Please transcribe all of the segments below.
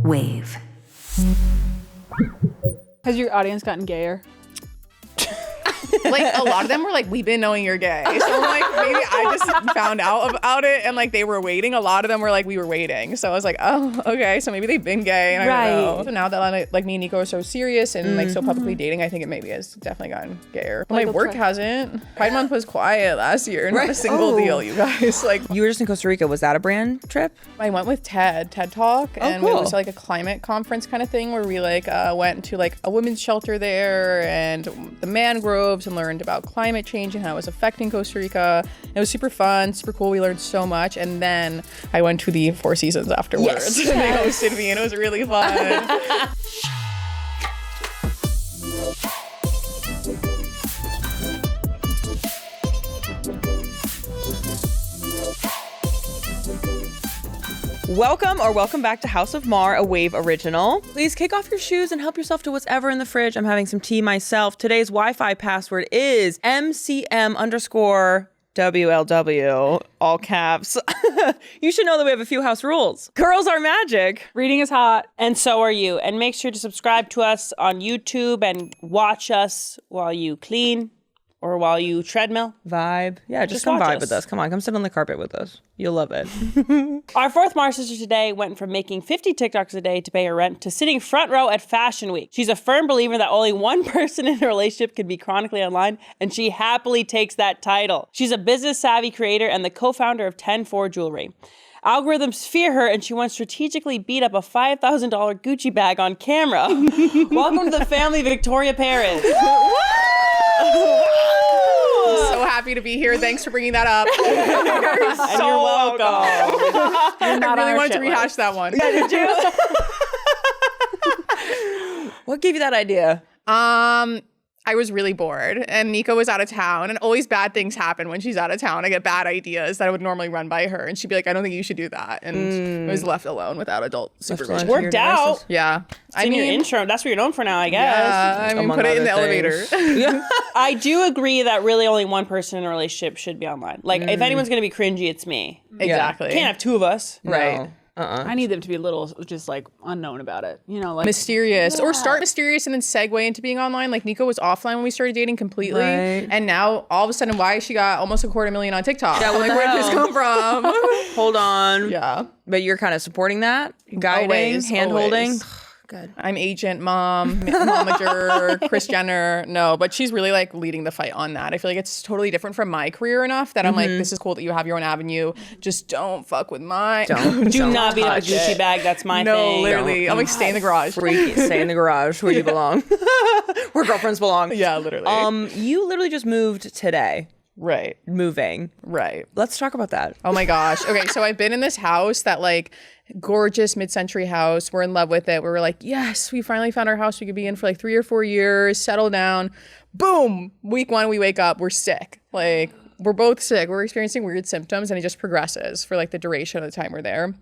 Wave. Has your audience gotten gayer? Like, a lot of them were like, we've been knowing you're gay. So I'm like, maybe I just found out about it and like they were waiting. A lot of them were like, we were waiting. So I was like, oh, okay. So maybe they've been gay and I don't know. So now that like me and Nico are so serious and like so publicly dating, I think it maybe has definitely gotten gayer. But my work hasn't. Pride Month was quiet last year. Not a single deal, you guys. Like, you were just in Costa Rica. Was that a brand trip? I went with TED Talk. And cool. it was like a climate conference kind of thing where we like went to like a women's shelter there and the mangroves and learned about climate change and how it was affecting Costa Rica. It was super fun, super cool. We learned so much. And then I went to the Four Seasons afterwards. Yes. And they hosted me and it was really fun. Welcome back to House of Maher, a Wave original. Please kick off your shoes and help yourself to what's ever in the fridge. I'm having some tea myself. Today's Wi-Fi password is MCM_WLW, all caps. You should know that we have a few house rules. Girls are magic. Reading is hot. And so are you. And make sure to subscribe to us on YouTube and watch us while you clean or while you treadmill. Vibe. Yeah, just come vibe with us. Come on, come sit on the carpet with us. You'll love it. Our fourth Maher sister today went from making 50 TikToks a day to pay her rent to sitting front row at Fashion Week. She's a firm believer that only one person in a relationship can be chronically online, and she happily takes that title. She's a business-savvy creator and the co-founder of 10-4 Jewelry. Algorithms fear her, and she once strategically beat up a $5,000 Gucci bag on camera. Welcome to the family, Victoria Perez. So happy to be here. Thanks for bringing that up. You're welcome. I really wanted to rehash that one. Yeah, did you? What gave you that idea? I was really bored and Nico was out of town and always bad things happen when she's out of town. I get bad ideas that I would normally run by her and she'd be like, I don't think you should do that. And I was left alone without adult supervision. Worked out. Yeah. I mean, your intro. That's what you're known for now, I guess. Yeah, I mean, put it in the elevator. I do agree that really only one person in a relationship should be online. Like, if anyone's going to be cringy, it's me. Exactly. Can't have two of us. Right. I need them to be a little just like unknown about it. You know, like mysterious. Or start mysterious and then segue into being online. Like Nico was offline when we started dating completely. Right. And now all of a sudden, why she got almost 250,000 on TikTok? Yeah, I'm like, where did this come from? Hold on. Yeah. But you're kind of supporting that? Guiding, hand-holding? Good. I'm agent, mom, momager, Kris Jenner. No, but she's really like leading the fight on that. I feel like it's totally different from my career enough that I'm like, this is cool that you have your own avenue. Just don't fuck with mine. Do not beat up a Gucci bag. That's my thing. No, literally. I'm like, stay in the garage. Freaky. Stay in the garage where you belong. Where girlfriends belong. Yeah, literally. You literally just moved today. Right. Moving. Right. Let's talk about that. Oh my gosh. Okay, so I've been in this house that like gorgeous mid-century house. We're in love with it. We were like, yes, we finally found our house we could be in for like 3 or 4 years, settle down. Boom. Week 1, we wake up, we're sick. Like, we're both sick. We're experiencing weird symptoms and it just progresses for like the duration of the time we're there.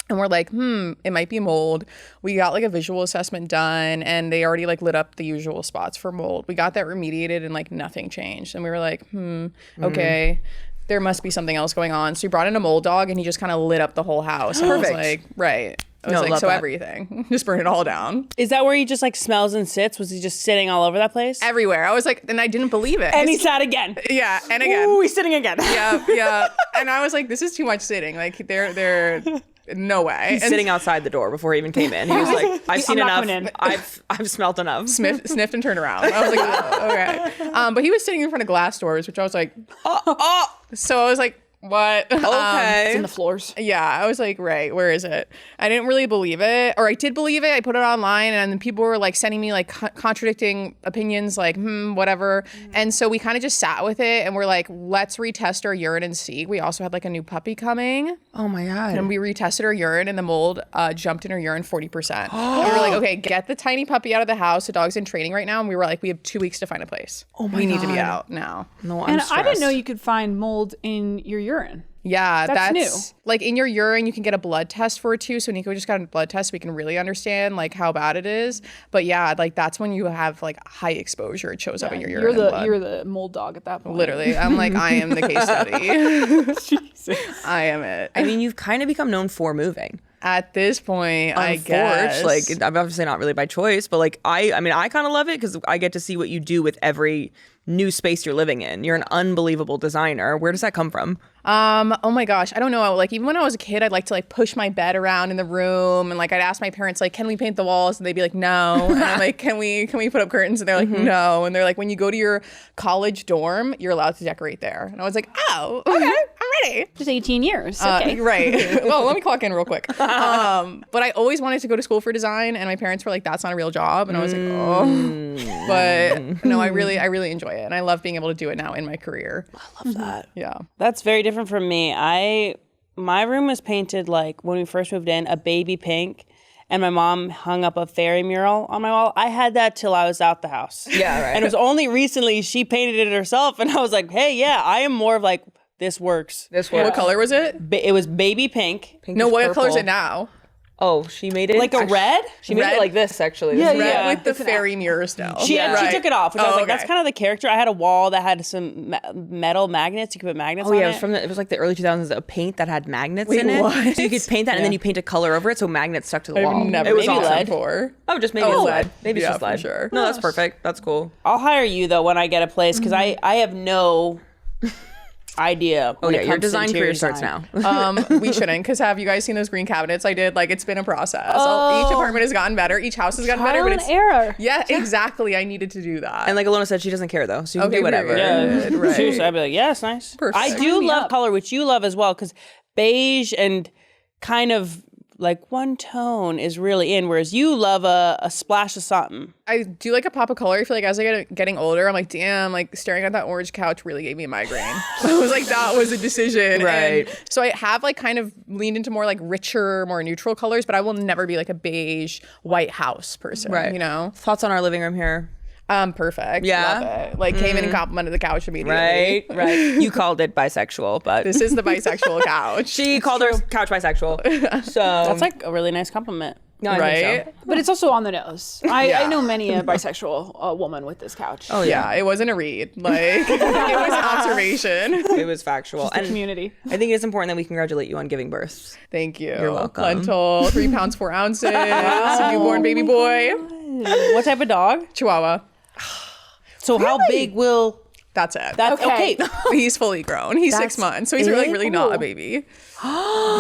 And we're like, it might be mold. We got like a visual assessment done and they already like lit up the usual spots for mold. We got that remediated and like nothing changed. And we were like, okay, there must be something else going on. So we brought in a mold dog and he just kind of lit up the whole house. And Perfect. I was like, right. I was like, so that. Everything. Just burn it all down. Is that where he just like smells and sits? Was he just sitting all over that place? Everywhere. I was like, and I didn't believe it. And he sat again. Yeah, and again. Ooh, he's sitting again. Yeah. And I was like, this is too much sitting. Like, they're no way. He's sitting outside the door before he even came in. He was like, I've seen enough. I've smelt enough. Sniffed and turned around. I was like, oh, okay. But he was sitting in front of glass doors, which I was like, So I was like, what? Okay. it's in the floors. Yeah, I was like, right, where is it? I didn't really believe it, or I did believe it. I put it online, and then people were like sending me like contradicting opinions, like whatever. And so we kind of just sat with it, and we're like, let's retest our urine and see. We also had like a new puppy coming. Oh my god! And we retested our urine, and the mold jumped in our urine 40%. And we were like, okay, get the tiny puppy out of the house. The dog's in training right now, and we were like, we have 2 weeks to find a place. Oh my god! We need to be out now. No, I'm And stressed. I didn't know you could find mold in your urine. Yeah, That's new. Like in your urine, you can get a blood test for it too. So Nico just got a blood test. So we can really understand like how bad it is. But yeah, like that's when you have like high exposure. It shows up in your urine. and blood. You're the mold dog at that point. Literally, I'm like, I am the case study. Jesus. I am it. I mean, you've kind of become known for moving. At this point, I guess. Like, I'm obviously not really by choice, but like, I mean, I kind of love it because I get to see what you do with every new space you're living in. You're an unbelievable designer. Where does that come from? Oh my gosh, I don't know. Like even when I was a kid, I'd like to like push my bed around in the room, and like I'd ask my parents like, "Can we paint the walls?" And they'd be like, "No." And I'm like, "Can we put up curtains?" And they're like, "No." And they're like, "When you go to your college dorm, you're allowed to decorate there." And I was like, "Oh, okay, I'm ready." Just 18 years. Okay. Right. Well, let me clock in real quick. But I always wanted to go to school for design, and my parents were like, "That's not a real job." And I was like, "Oh." But no, I really enjoy it, and I love being able to do it now in my career. I love that. Yeah. That's very different from me. My room was painted like when we first moved in, a baby pink, and my mom hung up a fairy mural on my wall. I had that till I was out the house. Yeah, right. And it was only recently she painted it herself, and I was like, hey, yeah, I am more of like, this works. What color was it? It was baby pink. No, what color is it now? Oh, she made it Like a red? She made it like this, actually. Yeah, This is yeah. Red with the fairy mirror still. She took it off, which I was like, okay. that's kind of the character. I had a wall that had some metal magnets. You could put magnets on Oh yeah, it. it was like the early 2000s, a paint that had magnets Wait, in it. what? So you could paint that and then you paint a color over it so magnets stuck to the wall. I've never It was seen maybe that lead. before. Oh, just maybe it's Oh, lead. lead. Maybe it's Yeah, just for lead. sure. No, that's perfect. That's cool. I'll hire you though when I get a place because I have no idea. Oh when yeah, it your comes to design interior career starts design. now. We shouldn't, because have you guys seen those green cabinets I did? Like, it's been a process. Each apartment has gotten better. Each house has gotten better. Trial But and it's error. Yeah, exactly. I needed to do that. And like Ilona said, she doesn't care though, so you can Okay, do whatever. period. Yeah, Right. seriously, I'd be like, yeah, it's nice. Perfect. I do Sign me love up. color, which you love as well, because beige and kind of like one tone is really in, whereas you love a splash of something. I do like a pop of color. I feel like as I get getting older, I'm like, damn, like staring at that orange couch really gave me a migraine. I was like, that was a decision. Right. And so I have like kind of leaned into more like richer, more neutral colors, but I will never be like a beige white house person. Right. You know? Thoughts on our living room here? Perfect. Yeah? Love it. Like came in and complimented the couch immediately. Right. You called it bisexual, but This is the bisexual couch. she called her couch bisexual. So That's like a really nice compliment. no, I think so. Right? But it's also on the nose. I Yeah. know many a bisexual woman with this couch. Oh Yeah, it wasn't a read. Like it was an observation. It was factual. The community. I think it is important that we congratulate you on giving birth. Thank you. You're welcome. Lentil, 3 pounds 4 ounces. Newborn baby boy. What type of dog? Chihuahua. So how big will That's it. that's okay? He's fully grown. He's 6 months, so he's like really not a baby. Is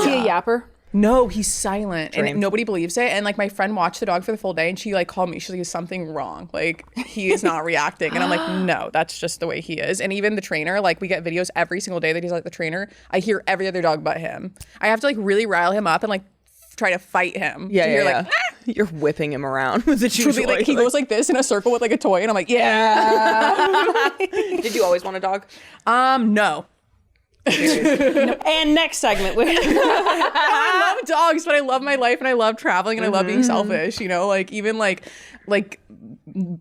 he a yapper? No, he's silent, Dream. and nobody believes it. And like my friend watched the dog for the full day, and she like called me. She's like, "Is something wrong? Like he is not reacting." And I'm like, "No, that's just the way he is." And even the trainer, like we get videos every single day that he's like the trainer. I hear every other dog but him. I have to like really rile him up and like try to fight him. Yeah, So yeah, you're yeah. like, You're whipping him around with the chew truly, like he goes like this in a circle with like a toy, and I'm like, yeah. Did you always want a dog? No. And next segment, I love dogs, but I love my life and I love traveling and I love being selfish, you know, like even like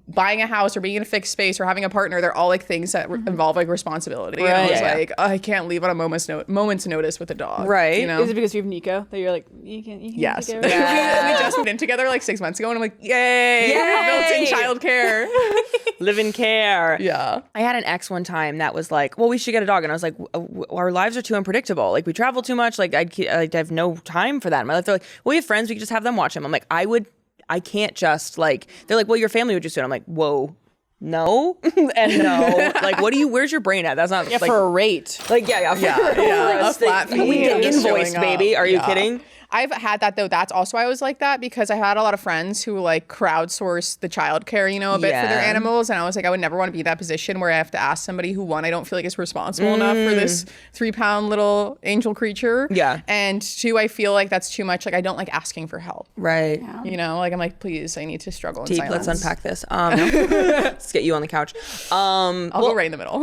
buying a house or being in a fixed space or having a partner, they're all like things that involve like responsibility. And I Right. was Yeah. like, I can't leave on a moment's notice with a dog. Right. You know? Is it because you have Nico that you're like, you can Yes. take we care of it? just moved in together like 6 months ago and I'm like, yay, Yay! built-in childcare. Live in care. Yeah. I had an ex one time that was like, well, we should get a dog. And I was like, our lives are too unpredictable. Like we travel too much. Like I'd have no time for that in my life. They're like, well, we have friends. We could just have them watch him. I'm like, I can't just like, they're like, well, your family would just do it. I'm like, whoa, no. And no. Like, where's your brain at? That's not yeah, like, for a rate. like, yeah. Yeah. A flat fee. We get Just invoiced, showing up. baby. Are you Yeah. kidding? I've had that though. That's also why I was like that because I had a lot of friends who like crowdsource the childcare, you know, a bit for their Yeah. animals. And I was like, I would never want to be in that position where I have to ask somebody who, one, I don't feel like is responsible enough for this 3-pound little angel creature. Yeah. And two, I feel like that's too much. Like I don't like asking for help. Right. You know, like I'm like, please, I need to struggle in Deep, silence. let's unpack this. Let's get you on the couch. I'll go right in the middle.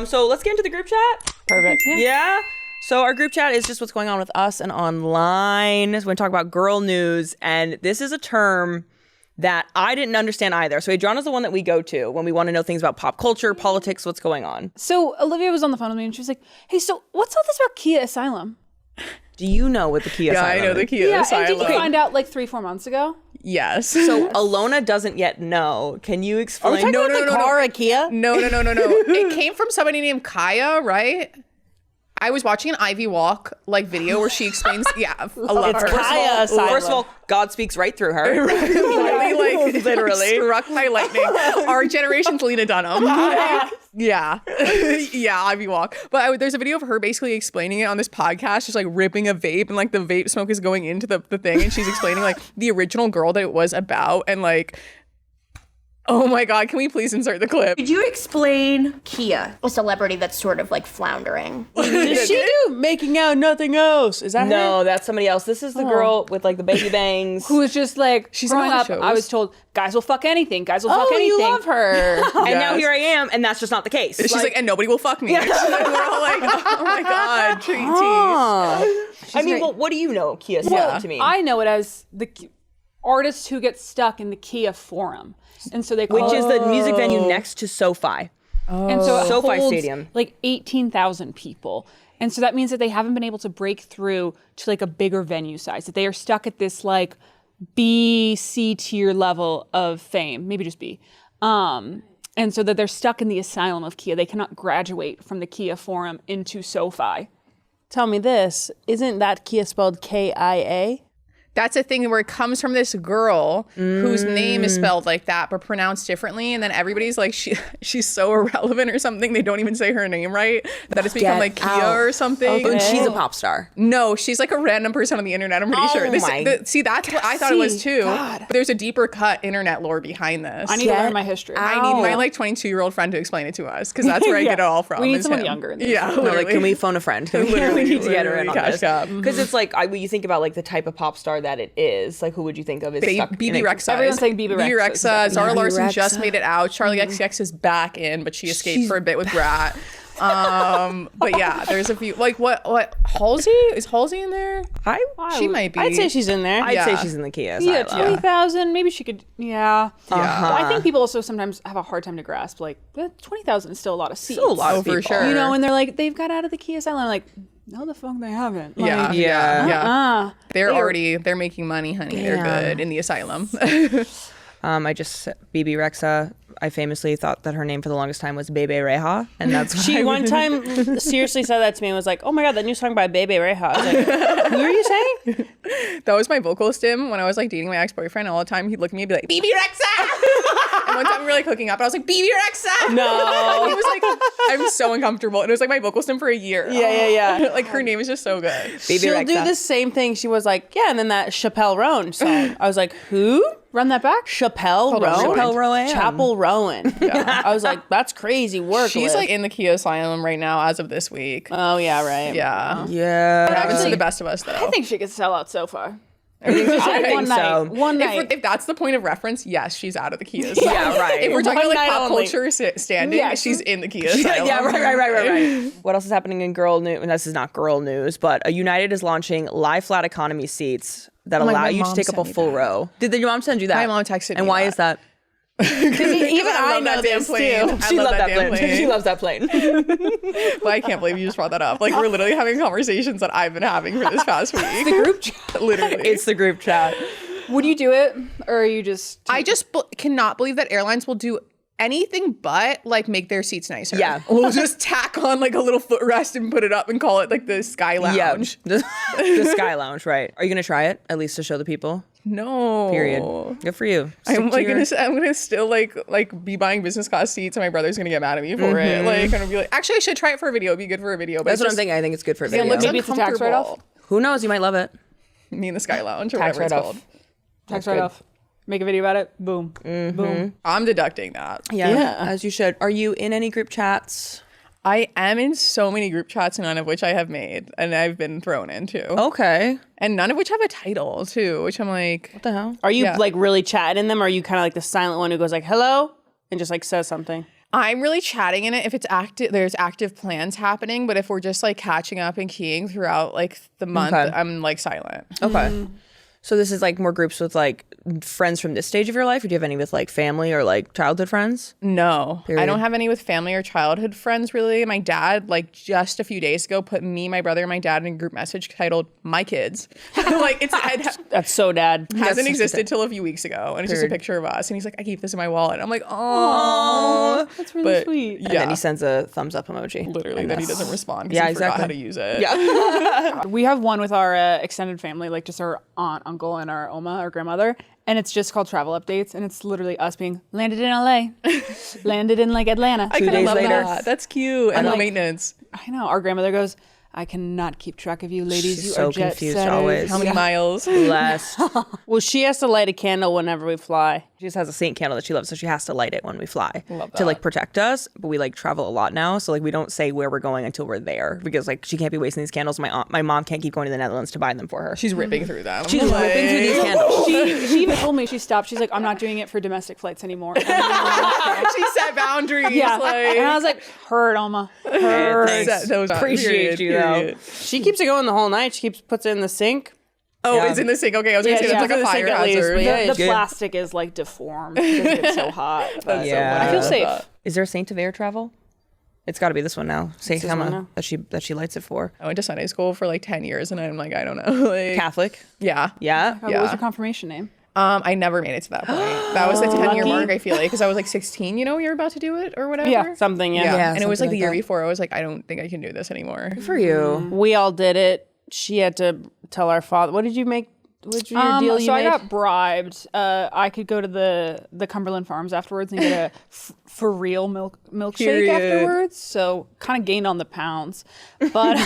So let's get into the group chat. Perfect. Yeah. So our group chat is just what's going on with us and online. So we're going to talk about girl news. And this is a term that I didn't understand either. So Adriana's the one that we go to when we want to know things about pop culture, politics, what's going on. So Olivia was on the phone with me and she was like, hey, so what's all this about Khia Asylum? Do you know what the Khia Yeah, Asylum I know the is? Khia And Asylum. did you find out like 3-4 months ago? Yes. So Ilona doesn't yet know. Can you explain? No, no, no, car, IKEA? No. It came from somebody named Kaya, right? I was watching an Ivy Walk like video where she explains. I love her. Khia Asylum. First of all, God speaks right through her. Literally struck by lightning. Our generation's Lena Dunham. Yeah, Ivy Walk. But there's a video of her basically explaining it on this podcast, just like ripping a vape, and like the vape smoke is going into the thing, and she's explaining like the original girl that it was about, and like, oh my God, can we please insert the clip? Could you explain Khia, a celebrity that's sort of like floundering? Does she do Making Out Nothing Else? Is that her? No, that's somebody else. This is the girl with like the baby bangs. Who was just like, She's growing on up, shows. I was told, guys will fuck anything. Guys will fuck Oh, anything. you love her. And now here I am, and that's just not the case. She's like, and nobody will fuck me. We're all like, oh my God, treaty I mean, well, what do you know, Khia Asylum, to me? I know it as the artists who get stuck in the Khia Forum. And so they call Which it, is the music venue next to SoFi. and so it SoFi holds Stadium. like 18,000 people. And so that means that they haven't been able to break through to like a bigger venue size, that they are stuck at this like B, C tier level of fame, maybe just B. And so that they're stuck in the asylum of Khia. They cannot graduate from the Khia Forum into SoFi. Tell me this. Isn't that Khia spelled Kia? That's a thing where it comes from this girl whose name is spelled like that but pronounced differently, and then everybody's like, she's so irrelevant or something, they don't even say her name right, that it's become like Kia or something. And she's a pop star. No, she's like a random person on the internet, I'm pretty sure. See, that's what I thought it was too. But there's a deeper cut internet lore behind this. I need to learn my history. I need my like 22-year-old friend to explain it to us, because that's where I get it all from. We need is someone him. younger in this. Yeah, No, like, can we phone a friend? We need to get her in on cash this. cab. Because it's like, when you think about like the type of pop star that it is, like who would you think of as stuck in Bebe a- Rexha. Everyone's saying Bebe Bebe Rexha. Rexha. Zara Larsson Rexha. just made it out. Charli XCX is back in, but she escaped for a bit with Brat. But yeah, there's a few. Like what? Halsey? Is Halsey in there? She might be. I'd say she's in there. I'd say she's in the Khia Yeah, Asylum. 20,000. Maybe she could. Yeah. But Uh-huh. I think people also sometimes have a hard time to grasp. Like 20,000 is still a lot of seats. Still a lot of for people. sure. You know, and they're like, they've got out of the Khia Asylum. I'm like, no, the fuck they haven't. Like, Yeah. They're making money, honey. They're good in the asylum. Bebe Rexha, I famously thought that her name for the longest time was Bebe Rexha, and that's what She one time seriously said that to me and was like, oh my God, that new song by Bebe Rexha. I was like, who are you saying? That was my vocal stim when I was like dating my ex-boyfriend. All the time he'd look at me and be like, Bebe Rexha! And one time we were like hooking up and I was like, Bebe Rexha! No. He was like, I'm so uncomfortable. And it was like my vocal stim for a year. Yeah. Like her name is just so good. Bebe She'll Rexha. do the same thing. She was like, yeah, and then that Chappelle Roan song. I was like, who? Run that back. Chappelle on, Rowan? Chappelle Rowan. Chapel Rowan. I was like, that's crazy work. She's Liv. like in the Khia Asylum right now as of this week. oh yeah, right. Yeah. Yeah. I haven't seen the best of us though. I think she could sell out so far. I think One so. night. One night. If that's the point of reference, yes, she's out of the Khia Asylum. Yeah, right. If we're talking One about like night pop only. culture standing, she's in the Khia Asylum. Yeah, right. What else is happening in girl news? And this is not girl news, but United is launching lie flat economy seats that my allow you to mom take up a sent me full that. row. Did your mom send you that? My mom texted me And why that. is that? Even I love know that damn this plane. too. I She love loved that that damn plane. plane. She loves that plane. Well, I can't believe you just brought that up. Like we're literally having conversations that I've been having for this past week. The group chat. Literally. It's the group chat. Would you do it, or are you just? I just cannot believe that airlines will do anything but like make their seats nicer. Yeah. We'll just tack on like a little footrest and put it up and call it like the Sky Lounge. Yeah. The Sky Lounge, right. Are you going to try it, at least to show the people? No. Period. Good for you. I'm Stick to like your- I'm gonna still like be buying business class seats, and my brother's gonna get mad at me for it. Like I'm gonna be like, actually, I should try it for a video. It'd be good for a video. But That's what I'm thinking. I think it's good for a It video. looks Maybe it's a tax uncomfortable. write-off? Who knows? You might love it. Me in the Sky Lounge or Tax whatever it's write-off. called. Tax write-off. Make a video about it. Boom. Boom. I'm deducting that. Yeah, as you should. Are you in any group chats? I am in so many group chats, none of which I have made, and I've been thrown into, Okay. and none of which have a title too. Which I'm like, What the hell? Are you Yeah. like really chatting in them, or are you kind of like the silent one who goes like hello and just like says something? I'm really chatting in it if it's active. There's active plans happening, but if we're just like catching up and keying throughout like the month, Okay. I'm like silent. Okay. So this is like more groups with like friends from this stage of your life, or do you have any with like family or like childhood friends? No, Period. I don't have any with family or childhood friends really. My dad, like just a few days ago, put me, my brother, and my dad in a group message titled "My Kids." Like That's so dad. hasn't existed till a few weeks ago, and it's just a picture of us. And he's like, "I keep this in my wallet." I'm like, "Oh, That's really sweet. Yeah, And then he sends a thumbs up emoji. literally, then he doesn't respond because Yeah, he forgot exactly. how to use it. Yeah. We have one with our extended family, like just our aunt, uncle, and our oma, our grandmother. And it's just called travel updates. And it's literally us being landed in LA, landed in like Atlanta. I kind of days love later. that. That's cute and low like- maintenance. I know. Our grandmother goes, I cannot keep track of you ladies. She's You so are jet confused setters." always. How many miles? Blessed. Well, she has to light a candle whenever we fly. She just has a saint candle that she loves, so she has to light it when we fly Love to like that. protect us. But we like travel a lot now, so like we don't say where we're going until we're there because like she can't be wasting these candles. My mom can't keep going to the Netherlands to buy them for her. She's ripping through them. She's ripping through these candles. She even told me, she stopped. She's like, I'm not doing it for domestic flights anymore. She set boundaries. Yeah. Like, And I was like, heard, Oma. Heard. Thanks. set those Appreciate you, though. She keeps it going the whole night. She puts it in the sink. Oh, Yeah. it's in the sink. Okay, I was gonna say yeah, that's like a it's in the fire sink at least, hazard. but yeah, The Good. plastic is like deformed because it gets so hot. But Yeah. I feel love safe. that. Is there a saint of air travel? It's got to be this one now. Saint this one Emma now? that she lights it for. I went to Sunday school for like 10 years, and I'm like, I don't know. Like, Catholic. yeah. Yeah. What was Yeah. your confirmation name? I never made it to that point. That was the 10-year Lucky. mark, I feel like, because I was like 16, you know, you're about to do it or whatever. Yeah, Something, yeah. Yeah. And it was like something the like year that. before. I was like, I don't think I can do this anymore. Good for you. We all did it. She had to tell our father. What did you make? What's your deal you so made? I got bribed. I could go to the Cumberland Farms afterwards and get a for real milkshake Period. afterwards. So kind of gained on the pounds, but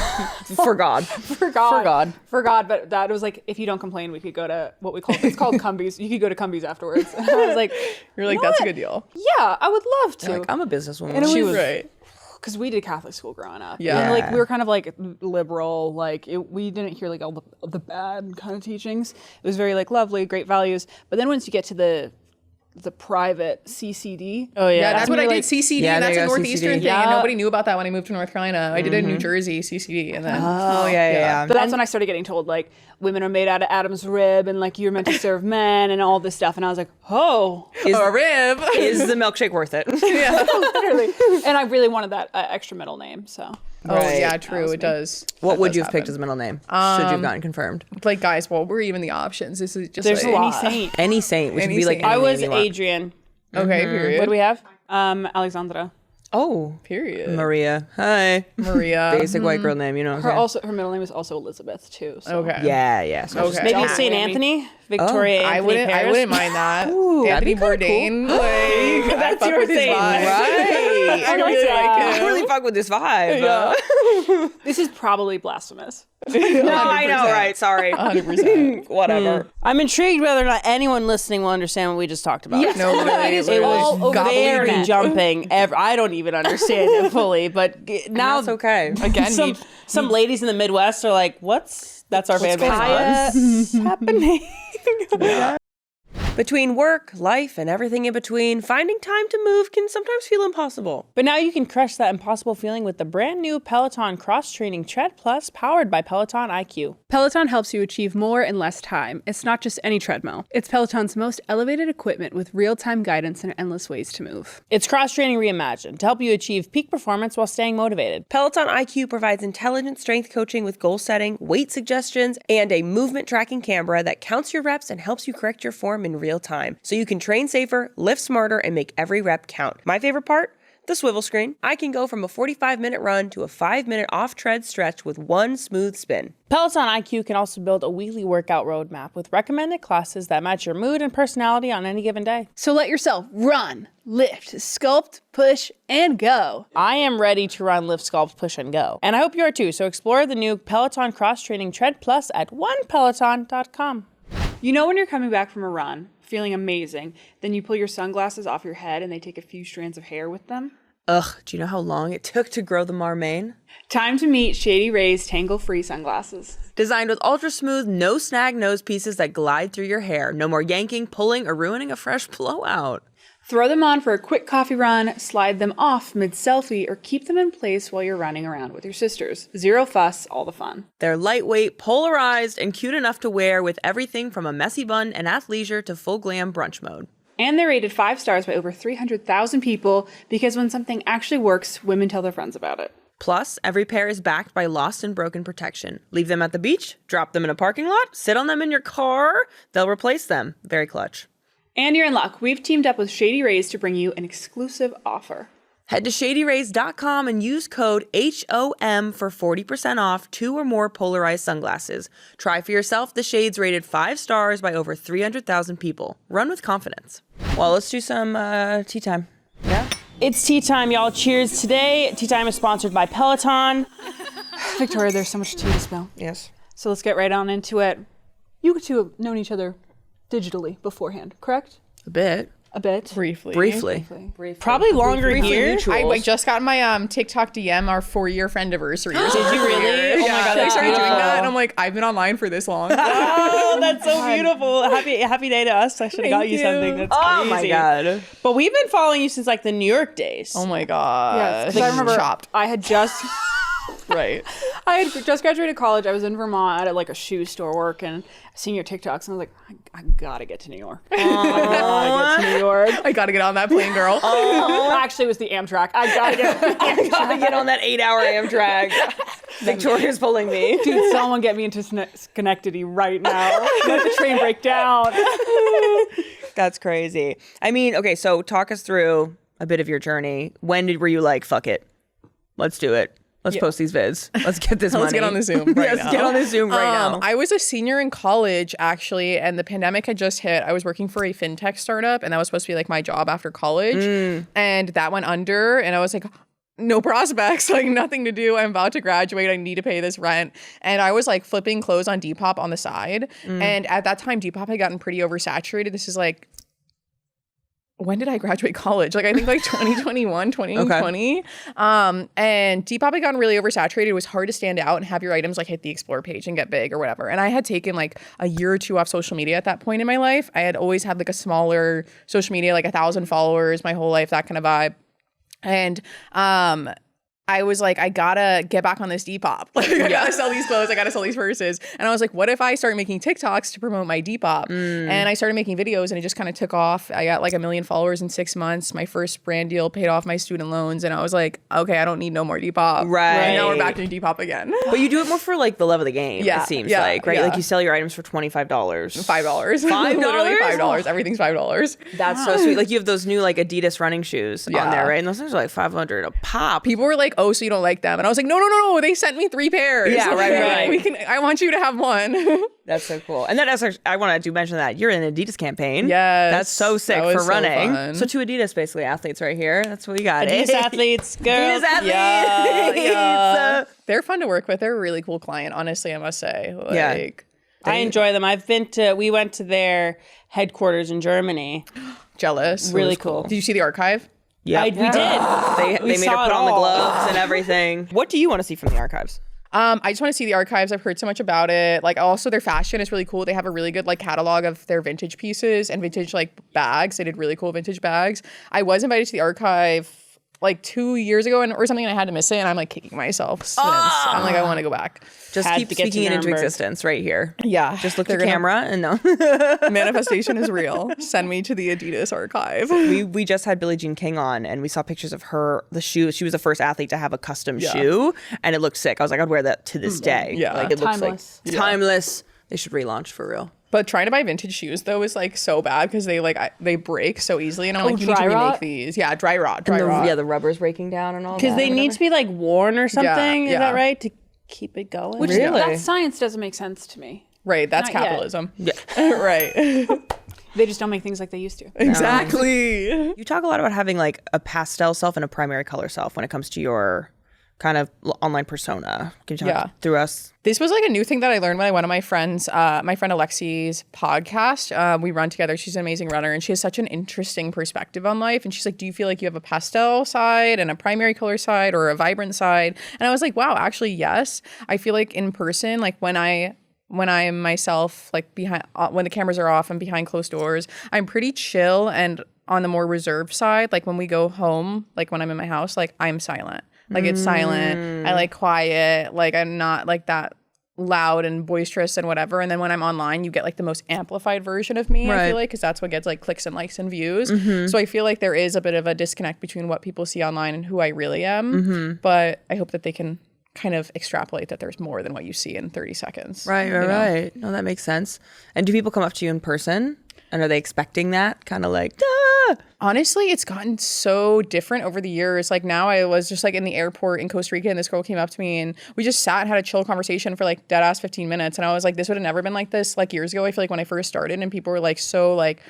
For God. forgot. But that was like, if you don't complain, we could go to what we call it's called Cumbies. You could go to Cumbies afterwards. And I was like, You're like, "You know that's a what? good deal. Yeah, I would love to. Like, I'm a businesswoman. And it She was- was right. Because we did Catholic school growing up. Yeah. And like we were kind of like liberal, like we didn't hear like all the bad kind of teachings. It was very like lovely, great values. But then once you get to the private CCD, Oh yeah. Yeah, that's what I when did. you're CCD. Yeah, That's there a you go, Northeastern CCD. thing. Yeah. And nobody knew about that when I moved to North Carolina. I did a New Jersey CCD. And then, Oh, yeah. but that's when I started getting told like women are made out of Adam's rib and like you're meant to serve men and all this stuff. And I was like, oh, a rib. Is the milkshake worth it? literally. And I really wanted that extra middle name. So Oh, Right. yeah, true. It does. What That would does you have picked happen. as middle name? Should you have gotten confirmed? Like, guys, well, we're even the options. This is just There's like, a any lot. saint. Any saint. We should Any be like saint. any I name was you want. Adrian. Okay, period. What do we have? Alexandra. Oh, Period. Maria. Hi. Maria. Basic white girl name, you know what I'm saying? Her middle name is also Elizabeth too. So. Okay. Yeah. So Okay. Maybe Jack St. Amy. Anthony, Victoria. I Anthony wouldn't. Paris. I wouldn't mind that. Ooh, that'd Anthony be kinda Bourdain. Like, I fuck your with his thing, vibe. Right. I really like I him. really fuck with this vibe. This is probably blasphemous. No, I know, right? Sorry. 100%. Whatever. I'm intrigued whether or not anyone listening will understand what we just talked about. Yes. No, literally, It is literally. all over the Very internet. jumping. I don't even understand it fully, but now That's okay. Again, some ladies in the Midwest are like, that's our fan base. What's happening? Between work, life, and everything in between, finding time to move can sometimes feel impossible. But now you can crush that impossible feeling with the brand new Peloton Cross Training Tread Plus powered by Peloton IQ. Peloton helps you achieve more in less time. It's not just any treadmill. It's Peloton's most elevated equipment with real-time guidance and endless ways to move. It's cross training reimagined to help you achieve peak performance while staying motivated. Peloton IQ provides intelligent strength coaching with goal setting, weight suggestions, and a movement tracking camera that counts your reps and helps you correct your form in real time. So you can train safer, lift smarter, and make every rep count. My favorite part? The swivel screen. I can go from a 45-minute run to a 5-minute off-tread stretch with one smooth spin. Peloton IQ can also build a weekly workout roadmap with recommended classes that match your mood and personality on any given day. So let yourself run, lift, sculpt, push, and go. I am ready to run, lift, sculpt, push, and go. And I hope you are too. So explore the new Peloton Cross Training Tread Plus at onepeloton.com. You know when you're coming back from a run, feeling amazing, then you pull your sunglasses off your head and they take a few strands of hair with them? Ugh, do you know how long it took to grow the Marmain? Time to meet Shady Ray's tangle-free sunglasses. Designed with ultra-smooth, no-snag nose pieces that glide through your hair. No more yanking, pulling, or ruining a fresh blowout. Throw them on for a quick coffee run, slide them off mid-selfie, or keep them in place while you're running around with your sisters. Zero fuss, all the fun. They're lightweight, polarized, and cute enough to wear with everything from a messy bun and athleisure to full glam brunch mode. And they're rated 5 stars by over 300,000 people because when something actually works, women tell their friends about it. Plus, every pair is backed by lost and broken protection. Leave them at the beach, drop them in a parking lot, sit on them in your car, they'll replace them. Very clutch. And you're in luck. We've teamed up with Shady Rays to bring you an exclusive offer. Head to shadyrays.com and use code HOM for 40% off 2 or more polarized sunglasses. Try for yourself the shades rated 5 stars by over 300,000 people. Run with confidence. Well, let's do some tea time. Yeah? It's tea time, y'all. Cheers. Today, tea time is sponsored by Peloton. Victoria, there's so much tea to spill. Yes. So let's get right on into it. You two have known each other digitally beforehand, correct? A bit. A bit. Briefly. Probably longer years. I like, just got my TikTok DM our 4-year friend anniversary. Did you really? Oh Yeah, my God, they that's started doing beautiful. that, and I'm like, I've been online for this long. Oh, that's so beautiful. Happy day to us. I should have got you Thank something. you. That's Oh crazy. my God. But we've been following you since like the New York days. Oh my god. Yes, 'cause I remember Chopped. I had just Right. I had just graduated college. I was in Vermont at like a shoe store work and seeing your TikToks, and I was like, I gotta get to New York. I gotta get to New York. I gotta get on that plane, girl. Actually, it was the Amtrak. I gotta get. I gotta get on that 8-hour Amtrak. Victoria's pulling me. Dude, someone get me into Schenectady right now. Let the train break down. That's crazy. I mean, okay, so talk us through a bit of your journey. When were you like, fuck it, let's do it? Let's post these vids. Let's get this money. Let's get on the Zoom right Let's now. get on the Zoom right now. I was a senior in college, actually, and the pandemic had just hit. I was working for a fintech startup, and that was supposed to be like my job after college. And that went under, and I was like, no prospects, like nothing to do. I'm about to graduate. I need to pay this rent. And I was like flipping clothes on Depop on the side. And at that time, Depop had gotten pretty oversaturated. This is like, when did I graduate college? Like, I think like 2021, 2020. And Depop had gotten really oversaturated. It was hard to stand out and have your items like hit the explore page and get big or whatever. And I had taken like a year or two off social media at that point in my life. I had always had like a smaller social media, like 1,000 followers my whole life, that kind of vibe. And I was like, I gotta get back on this Depop. Like, I gotta sell these clothes. I gotta sell these purses. And I was like, what if I start making TikToks to promote my Depop? And I started making videos, and it just kind of took off. I got like 1 million followers in 6 months. My first brand deal paid off my student loans, and I was like, okay, I don't need no more Depop. Right. And now we're back to Depop again. But you do it more for like the love of the game, Yeah, it seems yeah, like, right? yeah. Like you sell your items for $25. $5. $5? Literally $5. Everything's $5. That's so sweet. Like you have those new like Adidas running shoes on there, right? And those things are like $500 a pop. People were like, oh, so you don't like them? And I was like, no. They sent me 3 pairs. Yeah, right. I want you to have one. That's so cool. And then I want to mention that you're in an Adidas campaign. Yes. That's so sick That was for so running. fun. So 2 Adidas basically athletes right here. That's what we got. Adidas athletes, girls. Adidas athletes. Yeah. They're fun to work with. They're a really cool client, honestly, I must say. Like, I enjoy them. We went to their headquarters in Germany. jealous. Really cool. Did you see the archive? Yeah. We did. They made her saw put it on the all. gloves and everything. What do you want to see from the archives? I just want to see the archives. I've heard so much about it. Like, also their fashion is really cool. They have a really good like catalog of their vintage pieces and vintage like bags. They did really cool vintage bags. I was invited to the archive like 2 years ago or something, and I had to miss it, and I'm like kicking myself since. I'm like, I want to go back. Just Had keep to get to speaking it into Nuremberg. existence right here. Yeah. Just look at They're the gonna- camera and no. Manifestation is real. Send me to the Adidas archive. We just had Billie Jean King on, and we saw pictures of her, the shoe. She was the first athlete to have a custom shoe, and it looked sick. I was like, I'd wear that to this day. Yeah. Like, it Timeless. looks like timeless. They should relaunch for real. But trying to buy vintage shoes though is like so bad because they break so easily, and I'm like, you need to dry remake rot? these. Yeah, dry rot. Rot. Yeah, the rubber's breaking down and all that. Because they need to be like worn or something. Is yeah. that right? To keep it going. Which Really? that science doesn't make sense to me. Right, that's Not yet. capitalism. Yeah. Right. They just don't make things like they used to. Exactly. You talk a lot about having like a pastel self and a primary color self when it comes to your kind of online persona. Can you talk through us? This was like a new thing that I learned when I went on my friend Alexi's podcast. We run together. She's an amazing runner, and she has such an interesting perspective on life. And she's like, do you feel like you have a pastel side and a primary color side or a vibrant side? And I was like, wow, actually, yes. I feel like in person, like when I when I am myself, like behind when the cameras are off and behind closed doors, I'm pretty chill and on the more reserved side. Like when we go home, like when I'm in my house, like I'm silent. Like it's silent. I like quiet. Like I'm not like that loud and boisterous and whatever. And then when I'm online, you get like the most amplified version of me, I feel like, because that's what gets like clicks and likes and views. So I feel like there is a bit of a disconnect between what people see online and who I really am. But I hope that they can kind of extrapolate that there's more than what you see in 30 seconds. Right. No, that makes sense. And do people come up to you in person? And are they expecting that? Kind of like, duh! Honestly, it's gotten so different over the years. Like now I was just like in the airport in Costa Rica and this girl came up to me and we just sat and had a chill conversation for like dead ass 15 minutes. And I was like, this would have never been like this like years ago. I feel like when I first started and people were like so like,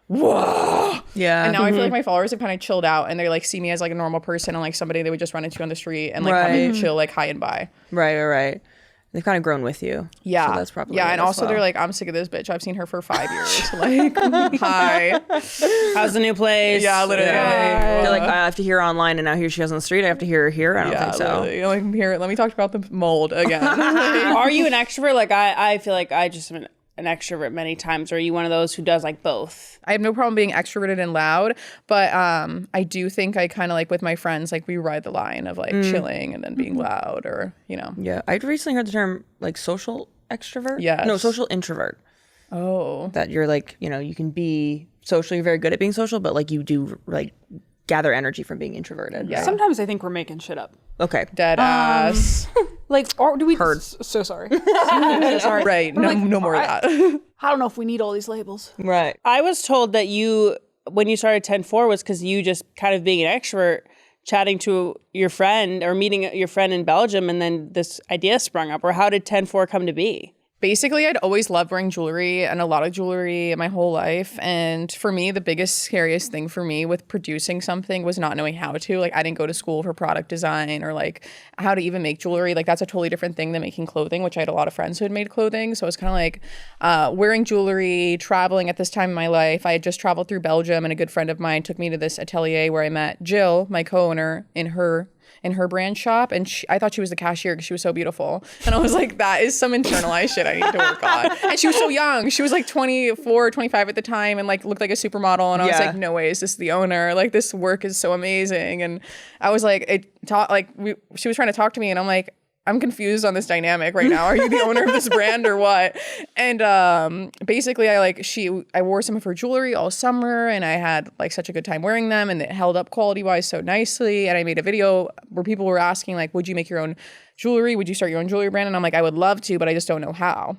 whoa. Yeah. And now I feel like my followers have kind of chilled out and they like see me as like a normal person and like somebody they would just run into on the street and like come and chill like hi and bye. Right. They've kind of grown with you. Yeah. So that's probably and also they're like, I'm sick of this bitch. I've seen her for 5 years. Like, hi. How's the new place? Yeah, literally. They're like, I have to hear her online and now here she is on the street. I have to hear her here. I don't think so. Literally. Like, here, let me talk about the mold again. Are you an extrovert? Like I feel like I just am an extrovert many times. Or are you one of those who does like both? I have no problem being extroverted and loud, but I do think I kind of like with my friends, like we ride the line of like chilling and then being loud or, you know. Yeah. I'd recently heard the term like social extrovert. Yes. No, social introvert. Oh. That you're like, you know, you can be social, you're very good at being social, but like you do like gather energy from being introverted. Yeah. Sometimes I think we're making shit up. Okay. Dead ass. Like, or do we? Heard. So sorry. So sorry. Right. No more of that. I don't know if we need all these labels. Right. I was told that you, when you started 10-4, was because you just kind of being an extrovert, chatting to your friend or meeting your friend in Belgium, and then this idea sprung up. Or how did 10-4 come to be? Basically, I'd always loved wearing jewelry and a lot of jewelry my whole life. And for me, the biggest, scariest thing for me with producing something was not knowing how to. Like, I didn't go to school for product design or like how to even make jewelry. Like, that's a totally different thing than making clothing, which I had a lot of friends who had made clothing. So it was kind of like wearing jewelry, traveling at this time in my life. I had just traveled through Belgium and a good friend of mine took me to this atelier where I met Jill, my co-owner, in her brand shop, and I thought she was the cashier because she was so beautiful, and I was like, that is some internalized shit I need to work on. And she was so young, she was like 24 25 at the time and like looked like a supermodel, and I was like, no way is this the owner, like this work is so amazing. And I was like, she was trying to talk to me and I'm like, I'm confused on this dynamic right now. Are you the owner of this brand or what? And basically I wore some of her jewelry all summer and I had like such a good time wearing them and it held up quality wise so nicely. And I made a video where people were asking like, would you make your own jewelry? Would you start your own jewelry brand? And I'm like, I would love to, but I just don't know how.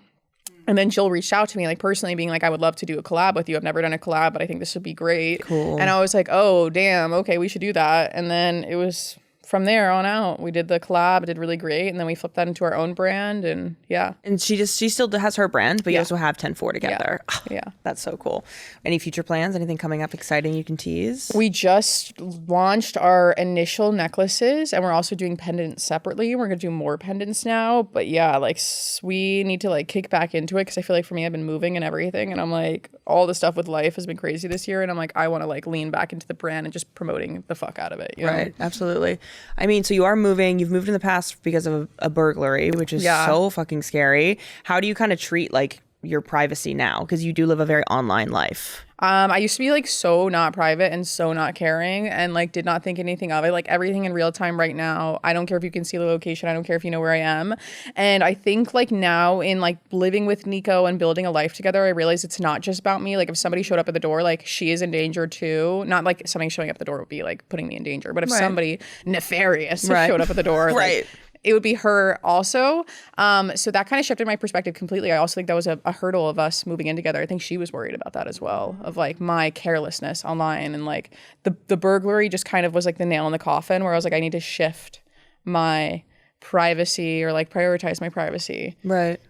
And then Jill reached out to me like personally being like, I would love to do a collab with you. I've never done a collab, but I think this would be great. Cool. And I was like, oh, damn. Okay, we should do that. And then it was from there on out, we did the collab, it did really great, and then we flipped that into our own brand, and yeah. And she still has her brand, but you also have 10-4 together. Yeah. That's so cool. Any future plans? Anything coming up exciting you can tease? We just launched our initial necklaces, and we're also doing pendants separately. We're gonna do more pendants now, but yeah, like we need to like kick back into it because I feel like for me, I've been moving and everything, and I'm like, all the stuff with life has been crazy this year, and I'm like, I want to like lean back into the brand and just promoting the fuck out of it. You know? Right, absolutely. I mean, so you've moved in the past because of a burglary, which is so fucking scary. How do you kind of treat like your privacy now? Because you do live a very online life. I used to be like so not private and so not caring and like did not think anything of it. Like everything in real time right now. I don't care if you can see the location. I don't care if you know where I am. And I think like now in like living with Nico and building a life together, I realize it's not just about me. Like if somebody showed up at the door, like she is in danger too. Not like somebody showing up at the door would be like putting me in danger. But if somebody nefarious showed up at the door, like, it would be her also. So that kind of shifted my perspective completely. I also think that was a hurdle of us moving in together. I think she was worried about that as well, of like my carelessness online. And like the burglary just kind of was like the nail in the coffin where I was like, I need to shift my privacy or like prioritize my privacy. Right.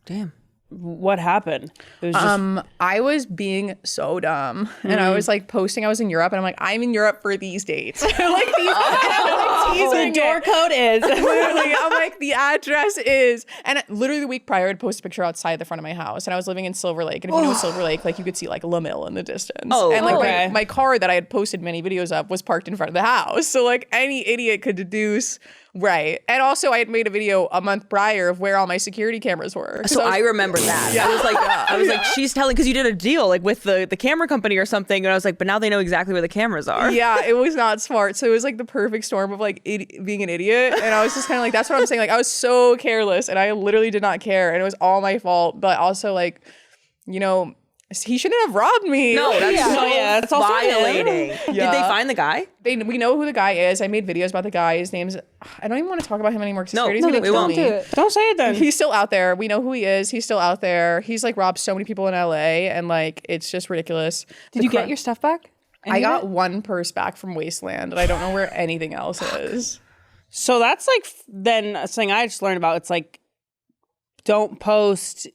Damn. what happened? It was just I was being so dumb, and I was like posting. I was in Europe, and I'm like, I'm in Europe for these dates. Like these, the door code is. Literally, I'm like, the address is, and literally the week prior, I'd post a picture outside the front of my house, and I was living in Silver Lake, and if you know Silver Lake, like you could see like La Mill in the distance. And like my car that I had posted many videos of was parked in front of the house, so like any idiot could deduce. Right. And also I had made a video a month prior of where all my security cameras were. So I remember that. Yeah. I was like, she's telling, because you did a deal like with the camera company or something. And I was like, but now they know exactly where the cameras are. Yeah, it was not smart. So it was like the perfect storm of like being an idiot. And I was just kind of like, that's what I'm saying. Like I was so careless and I literally did not care. And it was all my fault. But also like, you know, he shouldn't have robbed me. No, that's it's also violating. Did they find the guy? We know who the guy is. I made videos about the guy. His name's, I don't even want to talk about him anymore because we gonna kill won't. me. Don't say it then. He's still out there. We know who he is. He's still out there. He's like robbed so many people in LA and like it's just ridiculous. Did you get your stuff back? I got one purse back from Wasteland and I don't know where anything else is. So that's like then something I just learned about. It's like don't post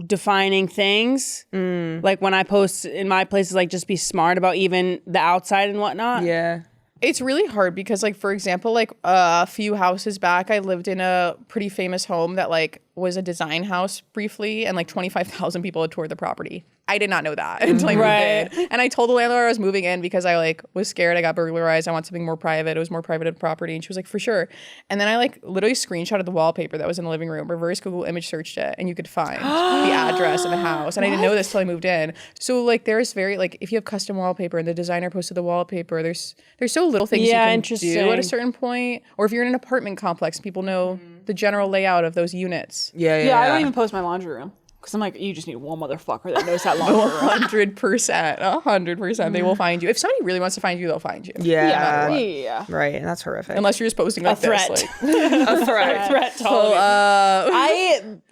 defining things. Like when I post in my places, like just be smart about even the outside and whatnot. Yeah. It's really hard because like, for example, like a few houses back, I lived in a pretty famous home that like was a design house briefly and like 25,000 people had toured the property. I did not know that until I moved in. And I told the landlord I was moving in because I like was scared I got burglarized. I want something more private. It was more private of property. And she was like, for sure. And then I like literally screenshotted the wallpaper that was in the living room, reverse Google image searched it, and you could find the address of the house. And I didn't know this till I moved in. So like there's very like if you have custom wallpaper and the designer posted the wallpaper, there's so little things you can do at a certain point. Or if you're in an apartment complex, people know the general layout of those units. Yeah, I don't even post my laundry room. Because I'm like, you just need one motherfucker that knows that laundry room. 100%. They will find you. If somebody really wants to find you, they'll find you. Yeah. Right. And that's horrific. Unless you're just posting like a threat. This, like. A threat. Threat totally.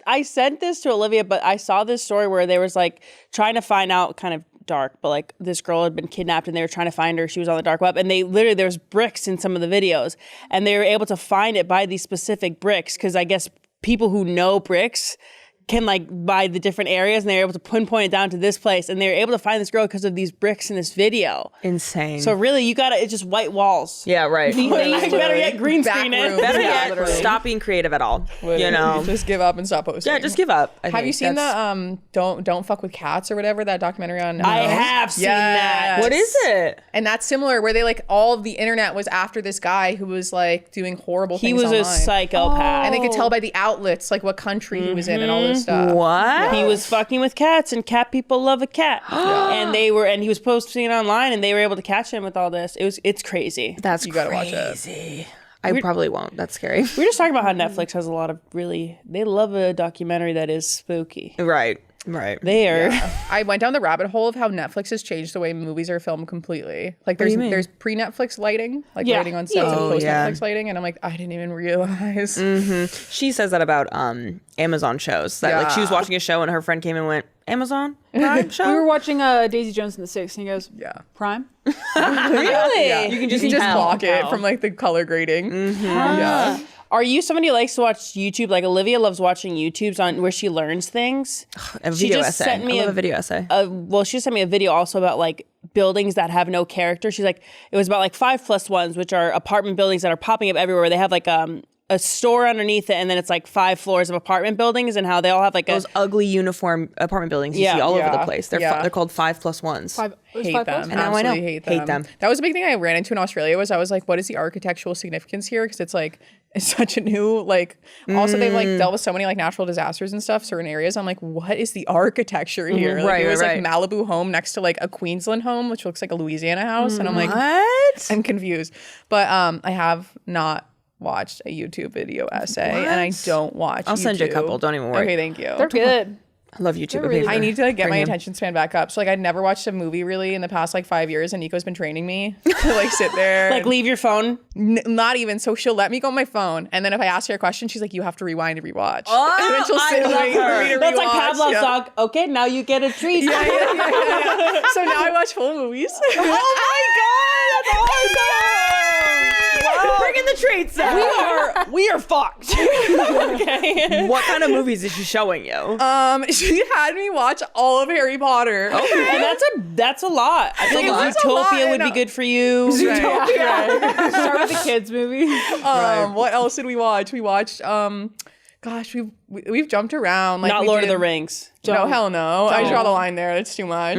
I sent this to Olivia, but I saw this story where they was like trying to find out, kind of dark, but like this girl had been kidnapped and they were trying to find her. She was on the dark web and they literally, there's bricks in some of the videos and they were able to find it by these specific bricks because I guess people who know bricks can like buy the different areas and they're able to pinpoint it down to this place and they're able to find this girl because of these bricks in this video. Insane. So really it's just white walls. Yeah, right. Better yet green screen it. Better yet stop being creative at all. Literally. You know, just give up and stop posting. Yeah, just give up. Have you seen the don't fuck with cats or whatever, that documentary on Netflix? I have seen that. What is it? And that's similar where they like all of the internet was after this guy who was like doing horrible things He was online. a psychopath. And they could tell by the outlets like what country he was in and all this stuff. What? He was fucking with cats, and cat people love a cat. And he was posting it online, and they were able to catch him with all this. It's crazy. That's you gotta crazy. watch it. I probably won't. That's scary. We were just talking about how Netflix has a lot of they love a documentary that is spooky. Right. They are. I went down the rabbit hole of how Netflix has changed the way movies are filmed completely. Like there's pre-Netflix lighting, like lighting on sets and post-Netflix lighting, and I'm like, I didn't even realize. She says that about Amazon shows. That like she was watching a show and her friend came and went, Amazon Prime show? We were watching Daisy Jones and the Six, and he goes, Prime? Really? Yeah. You can just block it from like the color grading. Yeah. Are you somebody who likes to watch YouTube? Like Olivia loves watching YouTubes on where she learns things. A video essay. Sent me I love a video essay. She sent me a video also about like buildings that have no character. She's like, it was about like 5+1s, which are apartment buildings that are popping up everywhere. They have like a store underneath it, and then it's like 5 floors of apartment buildings, and how they all have like those ugly uniform apartment buildings you see all over the place. They're called 5+1s. Hate them. And now I know. Hate them. That was a big thing I ran into in Australia. I was like, what is the architectural significance here? Because it's such a new like. Also, they've like dealt with so many like natural disasters and stuff. Certain areas, I'm like, what is the architecture here? Like, it was like Malibu home next to like a Queensland home, which looks like a Louisiana house, and I'm like, what? I'm confused. But I have not watched a YouTube video essay, and I don't watch I'll send you a couple, don't even worry. Okay, thank you. They're good. I love YouTube. Really I need to like get my attention span back up. So like I'd never watched a movie really in the past like 5 years, and Nico's been training me to like sit there. like leave your phone. Not even. So she'll let me go on my phone, and then if I ask her a question, she's like, "You have to rewind and rewatch." Oh, and then she'll sit with me for me to That's rewatch. like Pavlov's dog. Okay, now you get a treat. Yeah. So now I watch full movies. Oh my god, that's awesome! Bringing the treats out. We are fucked. Okay. What kind of movies is she showing you? She had me watch all of Harry Potter. And that's a lot. I feel like That's a lot, Zootopia would I be know. good for you. Right. Start with the kids movie. What else did we watch? We watched gosh, we've jumped around. Like Not we Lord of did- the Rings. No, hell no. I draw the line there. That's too much.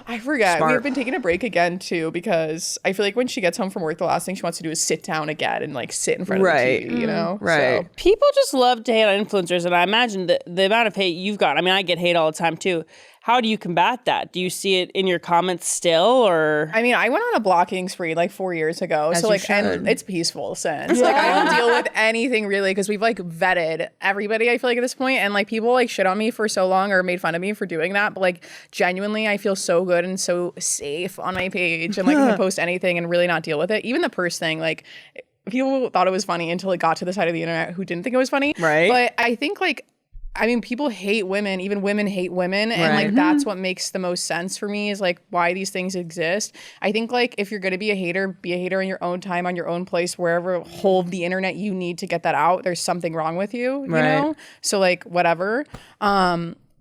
I forget. Smart. We've been taking a break again too because I feel like when she gets home from work, the last thing she wants to do is sit down again and like sit in front of the TV, you know? Right. So, People just love to hate on influencers, and I imagine the amount of hate you've got. I mean, I get hate all the time too. How do you combat that? Do you see it in your comments still, or? I mean, I went on a blocking spree like 4 years ago. As so you like, and should. it's peaceful since. Like, I don't deal with anything really because we've like vetted everybody, I feel like at this point, and like people like shit on me for so long or made fun of me for doing that. But like, genuinely, I feel so good and so safe on my page and like I can post anything and really not deal with it. Even the purse thing, like, people thought it was funny until it got to the side of the internet who didn't think it was funny. Right. But I think like, I mean, people hate women, even women hate women. And like, that's what makes the most sense for me is like why these things exist. I think like if you're going to be a hater in your own time, on your own place, wherever whole of the internet you need to get that out. There's something wrong with you, you know? So like, whatever.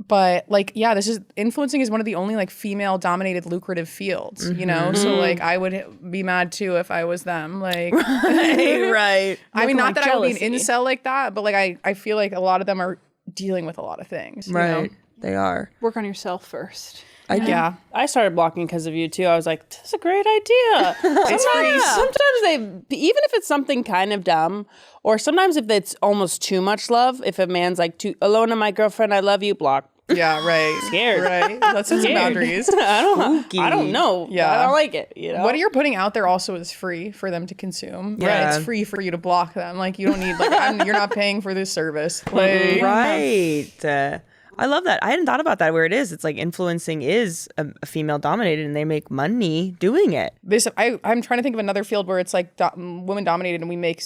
But like, yeah, influencing is one of the only like female dominated lucrative fields, you know? So like, I would be mad too if I was them. Like, Right. I mean, not like that I would be an jealousy. incel like that, but like, I feel like a lot of them are dealing with a lot of things. You know? Right. They are. Work on yourself first. Yeah. I started blocking because of you too. I was like, this is a great idea. Sometimes even if it's something kind of dumb, or sometimes if it's almost too much love, if a man's like, Ilona, my girlfriend, I love you, block. Yeah, right. Scared. Right. Let's set some boundaries. I don't know. Yeah. I don't like it. You know. What you're putting out there also is free for them to consume. Yeah. Right. It's free for you to block them. Like you don't need like you're not paying for this service. Like, Right. I love that. I hadn't thought about that where it is. It's like influencing is a female dominated and they make money doing it. I'm trying to think of another field where it's like women dominated and we make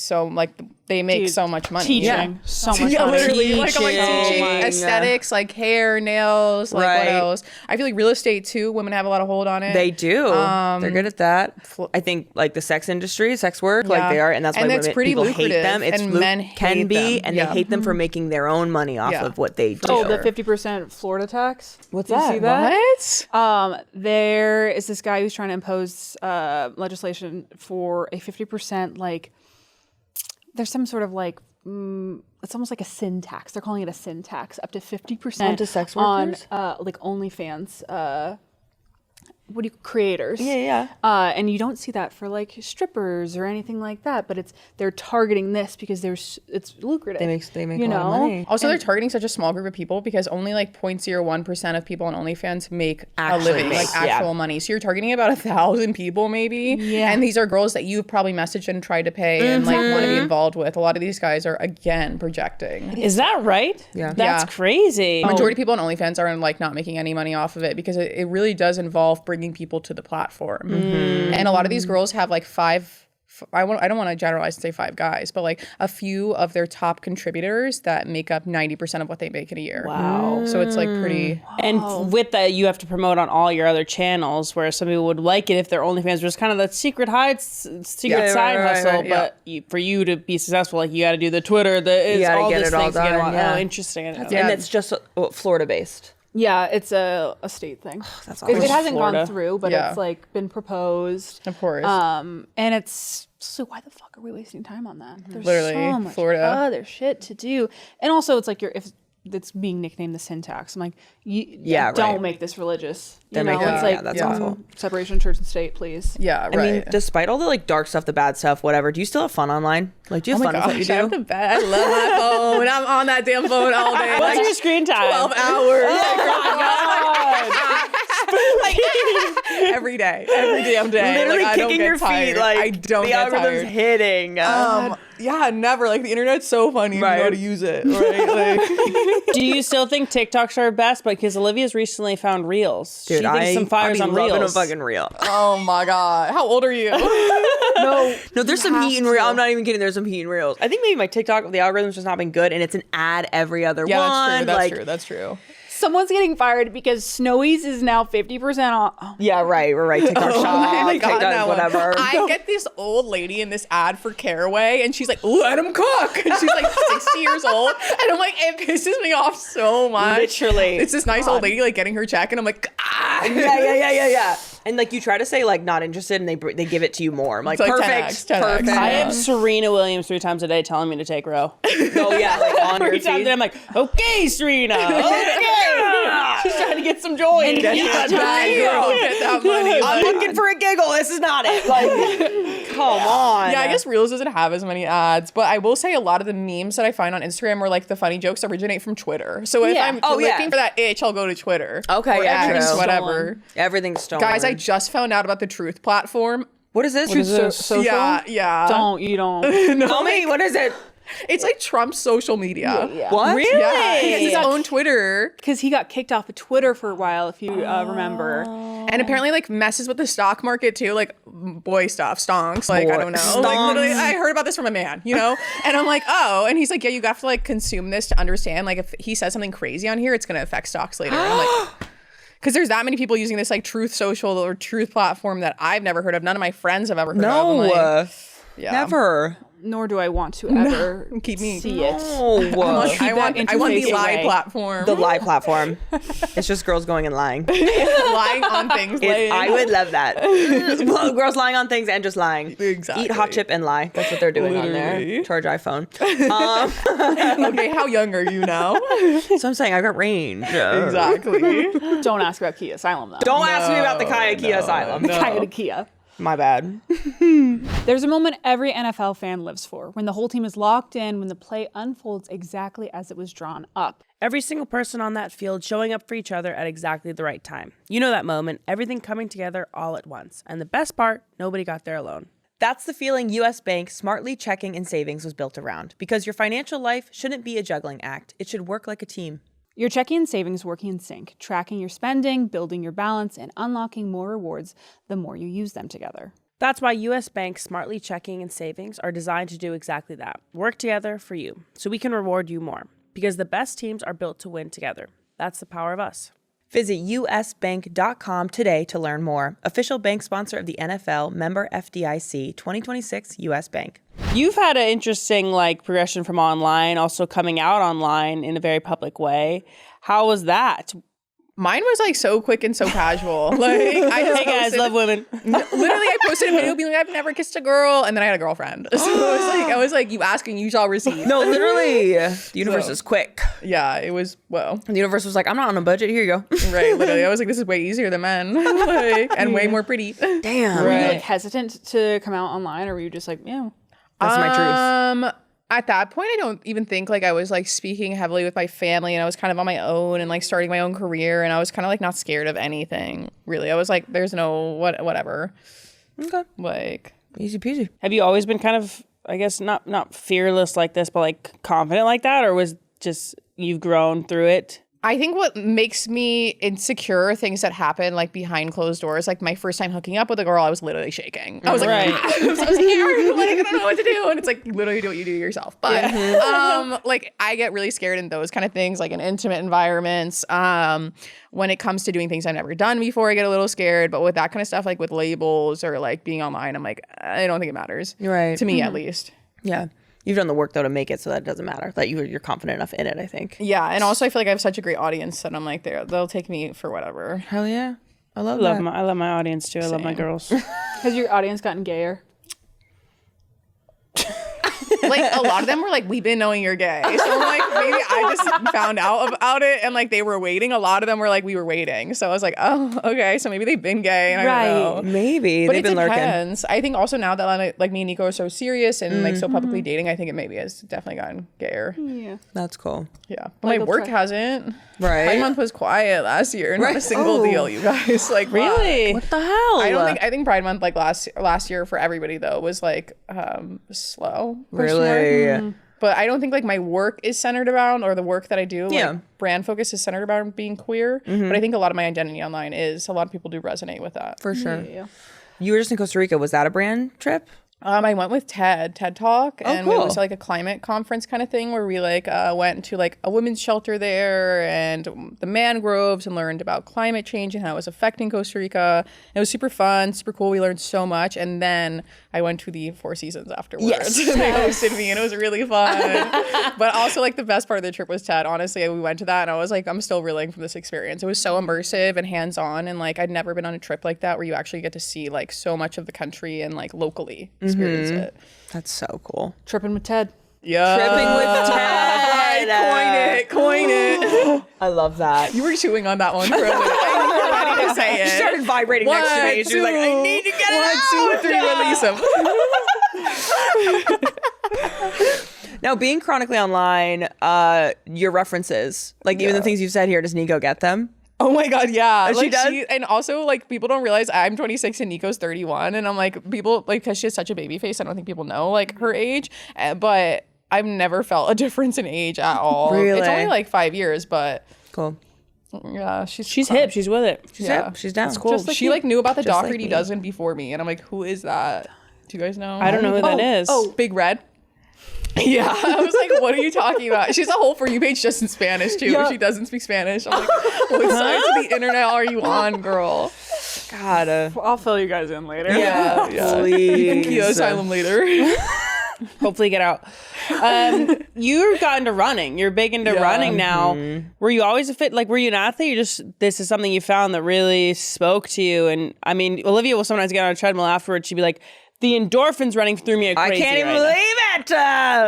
they make so much money. Teaching so much Yeah, money. literally. Like I'm like Teaching. teaching Oh my aesthetics, like hair, nails, like Right. what else? I feel like real estate too. Women have a lot of hold on it. They do. They're good at that. I think like the sex industry, sex work, like Yeah. they are, and that's why And it's women, pretty people hate lucrative, them. It's and men can hate be, them. and Yeah. they hate them for making their own money off Yeah. of what they do. Oh, the 50% Florida tax. What's Did you that? see that? What? There is this guy who's trying to impose legislation for a 50% like. There's some sort of like. It's almost like a sin tax. They're calling it a sin tax, up to 50% Onto sex on workers? like OnlyFans. Creators? Yeah. And you don't see that for like strippers or anything like that. But they're targeting this because it's lucrative. They make you a lot of know? money. Also, they're targeting such a small group of people because only like 0.01% of people on OnlyFans make Actually a living, make, like actual money. So you're targeting about 1,000 people maybe. Yeah. And these are girls that you've probably messaged and tried to pay and like want to be involved with. A lot of these guys are again projecting. Is that right? Yeah. That's Yeah. crazy. Majority of people on OnlyFans are like not making any money off of it because it really does involve bringing people to the platform. And a lot of these girls have like I don't want to generalize and say 5 guys, but like a few of their top contributors that make up 90% of what they make in a year. Wow. So it's like pretty. And with that, you have to promote on all your other channels, where some people would like it if their OnlyFans was kind of that secret Yeah, side right, hustle. right, yeah. But for you to be successful, like you got to do the Twitter, You gotta all get this it all things to get done, on. yeah. Oh, interesting. Yeah. And it's just Florida based. Yeah, it's a state thing. That's It awesome. hasn't Florida. gone through, but Yeah. it's like been proposed. Of course. And it's so why the fuck are we wasting time on that? There's Literally, so much Florida. other shit to do. And also it's like if it's being nicknamed the syntax. I'm like, Yeah, don't right. make this religious. You Don't know, make it- it's yeah, like that's awful. separation of church and state, please. Yeah, right. I mean, despite all the like dark stuff, the bad stuff, whatever, do you still have fun online? Like, do you have fun with what you I have do? the best. I love my phone. I'm on that damn phone all day. What's like your screen time? 12 hours. Oh Like, every day. Every damn day. Literally Like, I don't kicking get your tired. feet, like I don't the get algorithm's tired. hitting. Yeah, never. Like the internet's so funny. Right. You know how to use it. Right. Like, Do you still think TikToks are best? Because Olivia's recently found Reels. Dude, she thinks some fires I on be loving Reels. a fucking reel. oh my god. How old are you? No, there's some heat in reels. I'm not even kidding. There's some heat in reels. I think maybe my TikTok, the algorithm's just not been good, and it's an ad every other Yeah, one. that's true. That's like, true. That's true. someone's getting fired because Snowy's is now 50% off. Oh, Yeah, right. We're right. TikTok shop, I got TikTok, that one. whatever. I get this old lady in this ad for Caraway, and she's like, "Let him cook." And she's like 60 years old, and I'm like, it pisses me off so much. Literally. it's this nice old lady like getting her check, and I'm like, ah. Yeah. And like you try to say like not interested, and they give it to you more. I'm like, It's like perfect, 10x. perfect. I have Serena Williams 3 times a day telling me to take row. Oh yeah, like on your 3 times a feed. day, I'm like, okay, Serena. Okay. She's trying to get some joy. Get that bag, girl. Get that money. I'm looking for a giggle. This is not it. Like, come on. Yeah, I guess Reels doesn't have as many ads, but I will say a lot of the memes that I find on Instagram or like the funny jokes originate from Twitter. So if I'm looking for that itch, I'll go to Twitter. Okay, or yeah, X, true. whatever. Everything's stolen. Guys, I just found out about the Truth platform. what is this? social? Yeah. Don't. Tell me, what is it? It's like Trump's social media. What? Really? Yeah, he has his own Twitter. Because he got kicked off of Twitter for a while, if you remember. And apparently like messes with the stock market too, like boy stuff, stonks. Like, I don't know. Like literally, I heard about this from a man, you know? And I'm like, oh. And he's like, yeah, you have to like consume this to understand. Like if he says something crazy on here, it's going to affect stocks later. And I'm like, because there's that many people using this like Truth Social or Truth platform that I've never heard of. None of my friends have ever heard of. I'm like, yeah. Never. Nor do I want to ever Keep me. see it. Oh, I want the interface lie away. platform. the lie platform. It's just girls going and lying. lying on things. I would love that. Well, girls lying on things and just lying. Exactly. Eat hot chip and lie. That's what they're doing on there. Literally. Charge iPhone. Okay, how young are you now? So I'm saying I got range. Exactly. Don't ask about Khia Asylum, though. Don't ask me about the Khia Asylum. Khia to Khia. My bad. There's a moment every NFL fan lives for, when the whole team is locked in, when the play unfolds exactly as it was drawn up. Every single person on that field showing up for each other at exactly the right time. You know that moment, everything coming together all at once. And the best part, nobody got there alone. That's the feeling U.S. Bank Smartly Checking and Savings was built around. Because your financial life shouldn't be a juggling act. It should work like a team. Your checking and savings working in sync, tracking your spending, building your balance, and unlocking more rewards the more you use them together. That's why U.S. Bank Smartly Checking and Savings are designed to do exactly that. Work together for you, so we can reward you more. Because the best teams are built to win together. That's the power of us. Visit usbank.com today to learn more. Official bank sponsor of the NFL, member FDIC, 2026 U.S. Bank. You've had an interesting progression from online, also coming out online in a very public way. How was that? Mine was like so quick and so casual. Like I just Hey guys, posted- love women. Literally, I posted a video being like, I've never kissed a girl, and then I had a girlfriend. So I was like, you asking, you shall receive. No, literally. The universe is quick. Yeah, it was, well, The universe was like, I'm not on a budget. Here you go. right, literally. I was like, this is way easier than men. And way more pretty. Damn. Were you hesitant to come out online, or were you just like, yeah? That's my truth. At that point, I don't even think I was speaking heavily with my family, and I was kind of on my own and starting my own career, and I was kind of not scared of anything, really. I was like, there's no whatever. Okay. Easy peasy. Have you always been kind of, I guess, not fearless like this, but confident like that? Or was just you've grown through it? I think what makes me insecure are things that happen behind closed doors. My first time hooking up with a girl, I was literally shaking. I was like, Right. I was scared. I don't know what to do. And it's literally do what you do yourself. But I get really scared in those kind of things, in intimate environments. When it comes to doing things I've never done before, I get a little scared. But with that kind of stuff, with labels or being online, I'm I don't think it matters. Right. To me, at least. Yeah. You've done the work, though, to make it so that it doesn't matter. That you're confident enough in it, I think. Yeah. And also, I feel I have such a great audience that I'm they'll take me for whatever. Hell yeah. I love I that. love my audience too. I love my girls. Has your audience gotten gayer? A lot of them were we've been knowing you're gay. So I'm maybe I just found out about it and they were waiting. A lot of them were we were waiting. So I was oh, okay. So maybe they've been gay and I don't know. Maybe. But They've it been lurking. depends. I think also now that me and Nico are so serious and so publicly dating, I think it maybe has definitely gotten gayer. Yeah. That's cool. Yeah. But my I'll work try. hasn't. Right. Pride month was quiet last year. Not a single Oh. deal, you guys. Really? What the hell? I think Pride month last year for everybody though was slow. question mark. Really? But I don't think my work is centered around, or the work that I do, Yeah. brand focus is centered around being queer. But I think a lot of my identity online is, a lot of people do resonate with that. For sure. Yeah. You were just in Costa Rica. Was that a brand trip? I went with TED Talk, and cool. it was like a climate conference kind of thing where we like went to like a women's shelter there and the mangroves and learned about climate change and how it was affecting Costa Rica. It was super fun, super cool. We learned so much, and then I went to the Four Seasons afterwards. Yes. They hosted me, and it was really fun. But also like the best part of the trip was TED. Honestly, we went to that, and I was like, I'm still reeling from this experience. It was so immersive and hands-on, and like I'd never been on a trip like that where you actually get to see like so much of the country and like locally experience it. That's so cool. Tripping with Ted. Yeah. Tripping with Ted. Coin it. I love that. You were chewing on that one for a minute. You were ready to say it. She started vibrating next to me. She was like, I need to get it out. 1, 2, 3, release them. Now, being chronically online, your references, like even the things you've said here, does Nico get them? Oh my God, yeah. She does? And also, like, people don't realize I'm 26 and Nico's 31. And I'm like, people, like, because she has such a baby face, I don't think people know, like, her age. But I've never felt a difference in age at all. Really? It's only, like, 5 years, but Cool. yeah, She's hip. She's with it. She's hip. She's down. It's cool. Just like She, you. like, knew about the Just Doc like Reedy me. Dozen before me. And I'm like, who is that? Do you guys know? I don't know who that is. Oh, Big Red. Yeah, I was like, what are you talking about? She's a whole For You page just in Spanish, too. Yeah. She doesn't speak Spanish. I'm like, what side of the internet are you on, girl? God. I'll fill you guys in later. Yeah. Please. You can Khia Asylum later. Hopefully get out. You got into running. You're big into running now. Were you always were you an athlete? Or just this is something you found that really spoke to you? And I mean, Olivia will sometimes get on a treadmill afterwards. She'd be like, the endorphins running through me are I crazy can't even right now." believe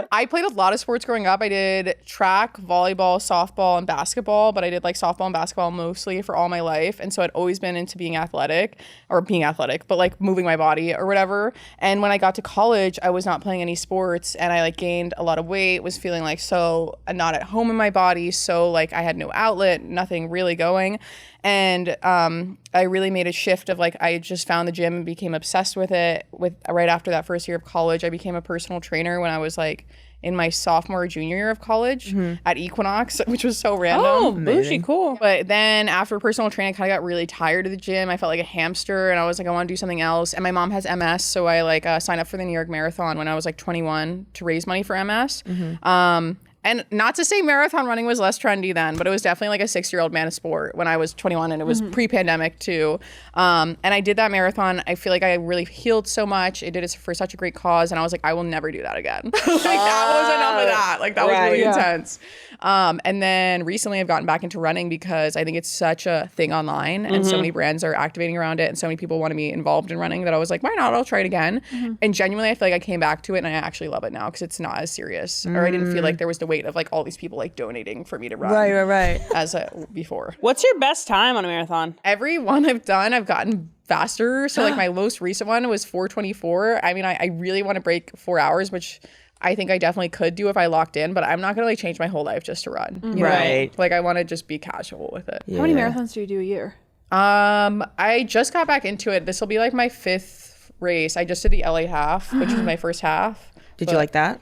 it. I played a lot of sports growing up. I did track, volleyball, softball, and basketball, but I did like softball and basketball mostly for all my life. And so I'd always been into being athletic, but like moving my body or whatever. And when I got to college, I was not playing any sports and I like gained a lot of weight, was feeling like so not at home in my body. So like I had no outlet, nothing really going. And I really made a shift of like, I just found the gym and became obsessed with it. Right after that first year of college, I became a personal trainer when I was like in my sophomore or junior year of college at Equinox, which was so random. Oh, bougie, cool. But then after personal training, I kind of got really tired of the gym. I felt like a hamster and I was like, I want to do something else. And my mom has MS. So I like signed up for the New York Marathon when I was like 21 to raise money for MS. And not to say marathon running was less trendy then, but it was definitely like a 6-year-old man sport when I was 21 and it was pre-pandemic too. And I did that marathon. I feel like I really healed so much. I did it for such a great cause. And I was like, I will never do that again. Like that was enough of that. Like that was really intense. And then recently I've gotten back into running because I think it's such a thing online and so many brands are activating around it and so many people want to be involved in running that I was like, why not? I'll try it again. And genuinely, I feel like I came back to it and I actually love it now because it's not as serious. Or I didn't feel like there was the weight of like all these people like donating for me to run. Right. As before. What's your best time on a marathon? Every one I've done, I've gotten faster. So like my most recent one was 4:24. I mean, I really want to break 4 hours, which I think I definitely could do if I locked in, but I'm not gonna like change my whole life just to run. You know? Right. Like I want to just be casual with it. How many marathons do you do a year? I just got back into it. This will be like my 5th race. I just did the LA half, which was my first half. Did you like that?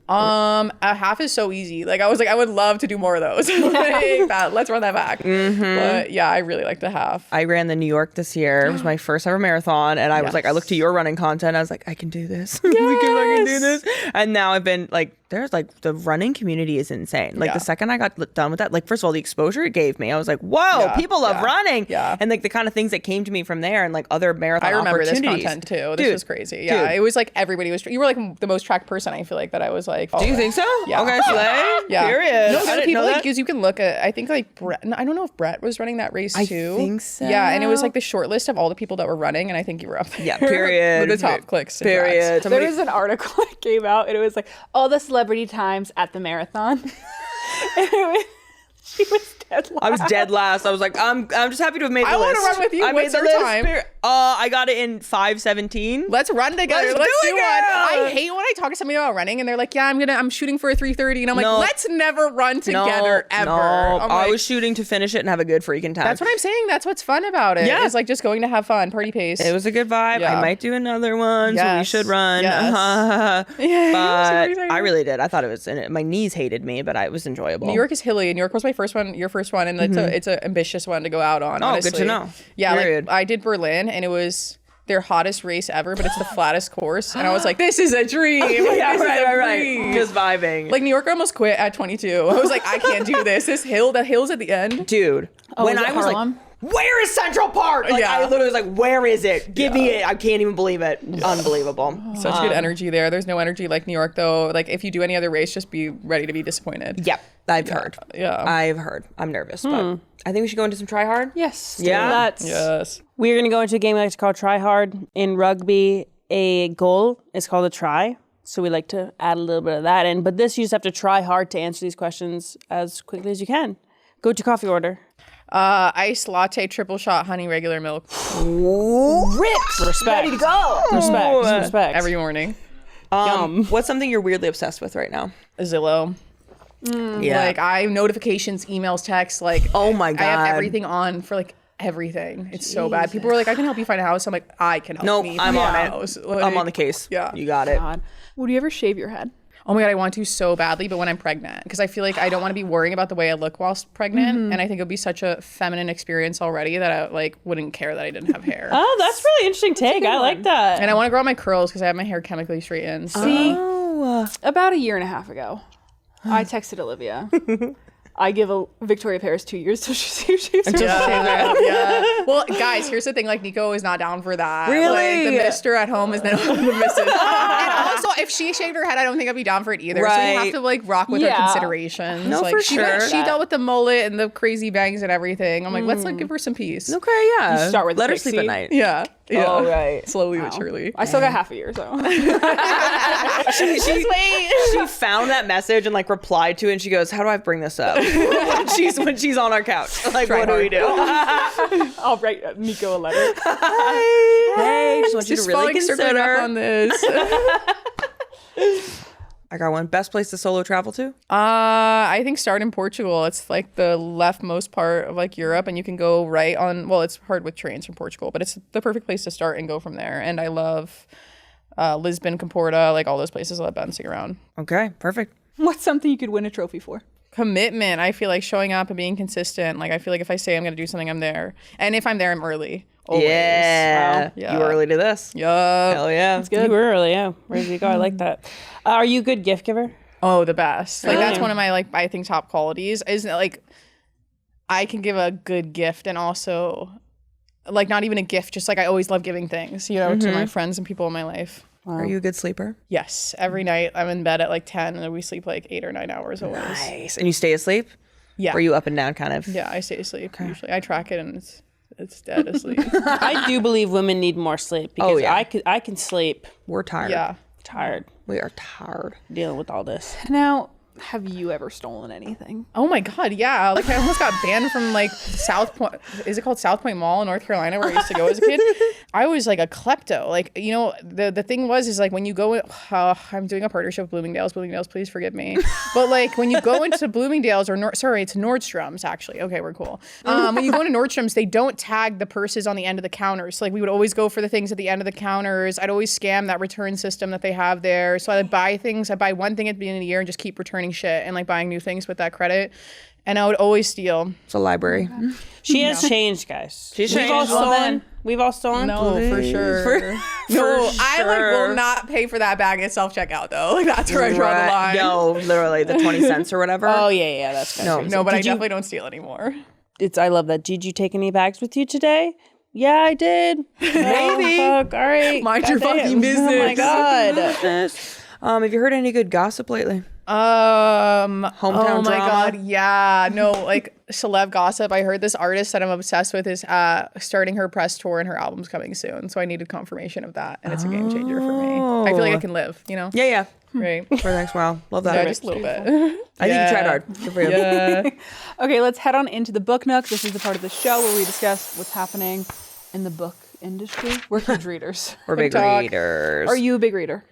A half is so easy. Like I was like, I would love to do more of those. Like that. Let's run that back. But yeah, I really like the half. I ran the New York this year. It was my first ever marathon. And I was like, I looked to your running content. I was like, I can do this. We can fucking do this. And now I've been like, there's like the running community is insane. Like the second I got done with that, like first of all, the exposure it gave me, I was like, whoa, people love running. Yeah. And like the kind of things that came to me from there and like other marathon I remember this opportunities. content too. This was crazy. Yeah. Dude. It was like everybody was, you were like the most tracked person. I feel like that I was like, Do you think so? Yeah. Okay, slay. Yeah. Period. No, I there are didn't people know like that. because you can look at. I think like Brett. I don't know if Brett was running that race too. I think so. Yeah, and it was like the short list of all the people that were running, and I think you were up there. Yeah, period. With the top clicks. and Period. tracks. There was an article that came out and it was like all the celebrity times at the marathon. And she was dead last. I was dead last. I was like, I'm just happy to have made the I list. wanna run with you. I What's made the your list. time? I got it in 5:17. Let's run together. Let's Let's do do it, one. girl. I hate when I talk to somebody about running and they're like, yeah, I'm shooting for a 3:30. And I'm like, No. let's never run together ever. No, I'm I like, was shooting to finish it and have a good freaking time. that's what I'm saying. That's what's fun about it. Yeah. It's like just going to have fun, party pace. It was a good vibe. Yeah. I might do another one, so we Yes. should run. Yes. But super excited. I really did. I thought it was. My knees hated me, but it was enjoyable. New York is hilly. New York was my first one, your first one, and it's an ambitious one to go out on. Oh, honestly. good to know. Yeah, Period. like I did Berlin, and it was their hottest race ever, but it's the flattest course. And I was like, this is a dream. Like, Yeah, this is a right. dream. Just vibing. Like New York almost quit at 22. I was like, I can't do this. This hill, the hill's at the end. Dude, when is it I was Harlem? like, where is Central Park? Like, Yeah. I literally was like, where is it? Give me it. I can't even believe it. Unbelievable. Such good energy there. There's no energy like New York though. Like if you do any other race, just be ready to be disappointed. Yep, I've heard. Yeah. I've heard. I'm nervous, but I think we should go into some try hard. Yes. Yeah. Let's. Yes. We're going to go into a game we like to call Try Hard. In rugby, a goal is called a try. So we like to add a little bit of that in. But this, you just have to try hard to answer these questions as quickly as you can. Go to coffee order. Iced latte, triple shot, honey, regular milk Ripped. Respect. Ready to go. Respect. every morning. What's something you're weirdly obsessed with right now? Zillow. Yeah. Like I have notifications, emails, texts. Like Oh my I have God. everything on for like everything. It's so bad. People are like, I can help you find a house. I'm like, I can help Nope, me I'm find on a it. house. I'm Like, on the case. Yeah. You got it. God. Would you ever shave your head? Oh my God, I want to so badly, but when I'm pregnant, because I feel like I don't want to be worrying about the way I look whilst pregnant, and I think it would be such a feminine experience already that I like wouldn't care that I didn't have hair. Oh, that's really interesting take. I like that. And I want to grow out my curls because I have my hair chemically straightened. So. See, about a year and a half ago, I texted Olivia. I give Victoria Paris 2 years till she shaves her head. Yeah. Well, guys, here's the thing. Like, Nico is not down for that. Really? Like, the mister at home is not the missus. And also, if she shaved her head, I don't think I'd be down for it either. So you Right. have to, like, rock with her Yeah. considerations. No, like, for she sure. She dealt with the mullet and the crazy bangs and everything. I'm like, let's, like, give her some peace. Okay, yeah. You start with Let her pixie. sleep at night. Yeah. Yeah. Oh, right. Slowly but surely. I still got half a year, so. She found that message and like replied to it and she goes, how do I bring this up? when she's on our couch. Like, Try what do we do? I'll write Nico a letter. Hey, just want you to Just really falling circling up on consider. this. I got one. Best place to solo travel to? I think start in Portugal. It's like the leftmost part of like Europe, and you can go right on. Well, it's hard with trains from Portugal, but it's the perfect place to start and go from there. And I love Lisbon, Comporta, like all those places. I love bouncing around. Okay, perfect. What's something you could win a trophy for? Commitment. I feel like showing up and being consistent. Like I feel like if I say I'm gonna do something, I'm there. And if I'm there, I'm early. Always. Yeah. Yeah. You were early to this. Yup. Hell yeah. You were early, yeah. Where did you go? I like that. Are you a good gift giver? Oh, the best. Like that's Really? one of my like I think top qualities. Isn't it like I can give a good gift and also like not even a gift, just like I always love giving things, you know, to my friends and people in my life. Are you a good sleeper? Yes. Every night I'm in bed at like 10 and then we sleep like 8 or 9 hours always. Nice. And you stay asleep? Yeah. Or are you up and down kind of? Yeah, I stay asleep usually. I track it and it's dead asleep. I do believe women need more sleep because yeah. I can sleep We're tired. Yeah. tired We are tired. dealing with all this. Now, have you ever stolen anything? Oh my God, yeah. Like I almost got banned from like South Point. Is it called South Point Mall in North Carolina where I used to go as a kid? I was like a klepto. Like, you know, the thing is like when you go, I'm doing a partnership with Bloomingdale's. Bloomingdale's, please forgive me. But like when you go into Bloomingdale's or it's Nordstrom's actually. Okay, we're cool. When you go into Nordstrom's, they don't tag the purses on the end of the counters. So like we would always go for the things at the end of the counters. I'd always scam that return system that they have there. So I'd buy things. I'd buy one thing at the beginning of the year and just keep returning shit and like buying new things with that credit. And I would always steal. It's a library. She has changed, guys. She's We've all changed. stolen. We've all stolen. No, for sure. No, I like will not pay for that bag at self-checkout though. Like that's where I draw the line. No, literally the 20 cents or whatever. Oh yeah, that's kind of No, but I definitely don't steal anymore. I love that. Did you take any bags with you today? Yeah, I did. Maybe. Oh, fuck. All right. Mind your Goddamn. fucking business. Oh my god. Have you heard any good gossip lately? Hometown oh my drama? God, yeah. No, like celeb gossip. I heard this artist that I'm obsessed with is starting her press tour and her album's coming soon. So I needed confirmation of that. And it's a game changer for me. I feel like I can live, you know? Yeah. Right. For the next while. Love that. Yeah, just a little bit. I think you tried hard. Good for you. Yeah. Okay, let's head on into the Book Nook. This is the part of the show where we discuss what's happening in the book industry. We're huge readers. We're big talk. readers. Are you a big reader?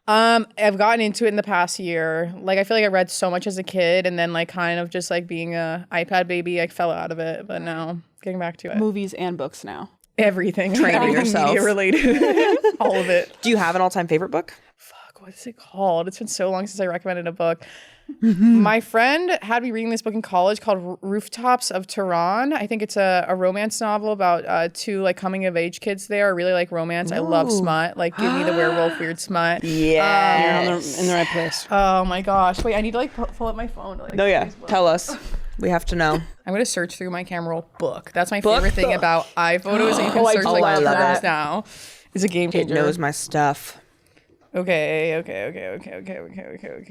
I've gotten into it in the past year. Like I feel like I read so much as a kid and then like kind of just like being a iPad baby, I fell out of it. But now getting back to it. Movies and books now. Everything. Training Everything yourself. media related. All of it. Do you have an all-time favorite book? Fuck, what is it called? It's been so long since I recommended a book. My friend had me reading this book in college called Rooftops of Tehran. I think it's a romance novel about two like coming of age kids there. I really like romance. I love smut. Like give me the werewolf weird smut. Yeah. You're in the right place. Oh my gosh. Wait, I need to like pull up my phone. To, like, No, yeah. Tell us. We have to know. I'm gonna search through my camera roll book. That's my favorite thing about iPhotos. And you can search I like love keywords it. now. It's a game It changer. knows my stuff. Okay.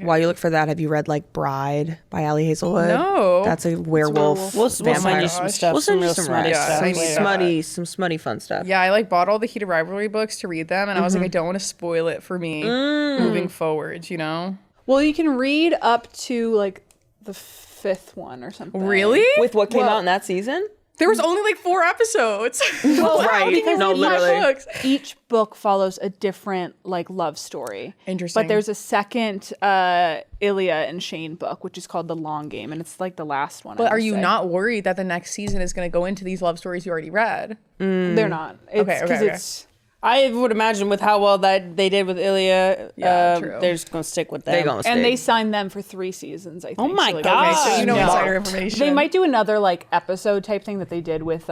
While you look for that, have you read like Bride by Allie Hazelwood? No. That's a werewolf. We'll send vampire. you some stuff. We'll some send you real some smutty rest. stuff. I Some need some smutty fun stuff. Yeah, I like bought all the Heated Rivalry books to read them, and I was like, I don't want to spoil it for me moving forward. You know? Well, you can read up to like the 5th one or something. Really? With what came out in that season? There was only like 4 episodes. Right. Because No, of my literally. books. Each book follows a different like love story. Interesting. But there's a second Ilya and Shane book, which is called The Long Game, and it's like the last one. But are you not worried that the next season is going to go into these love stories you already read? They're not. It's, Okay, 'cause okay. it's I would imagine with how well that they did with Ilya, Yeah, true. they're just gonna stick with them. They're gonna and they stay. signed them for 3 seasons. I think. Oh my So, like, gosh. Okay, so you know Yeah. insider information. They might do another like episode type thing that they did with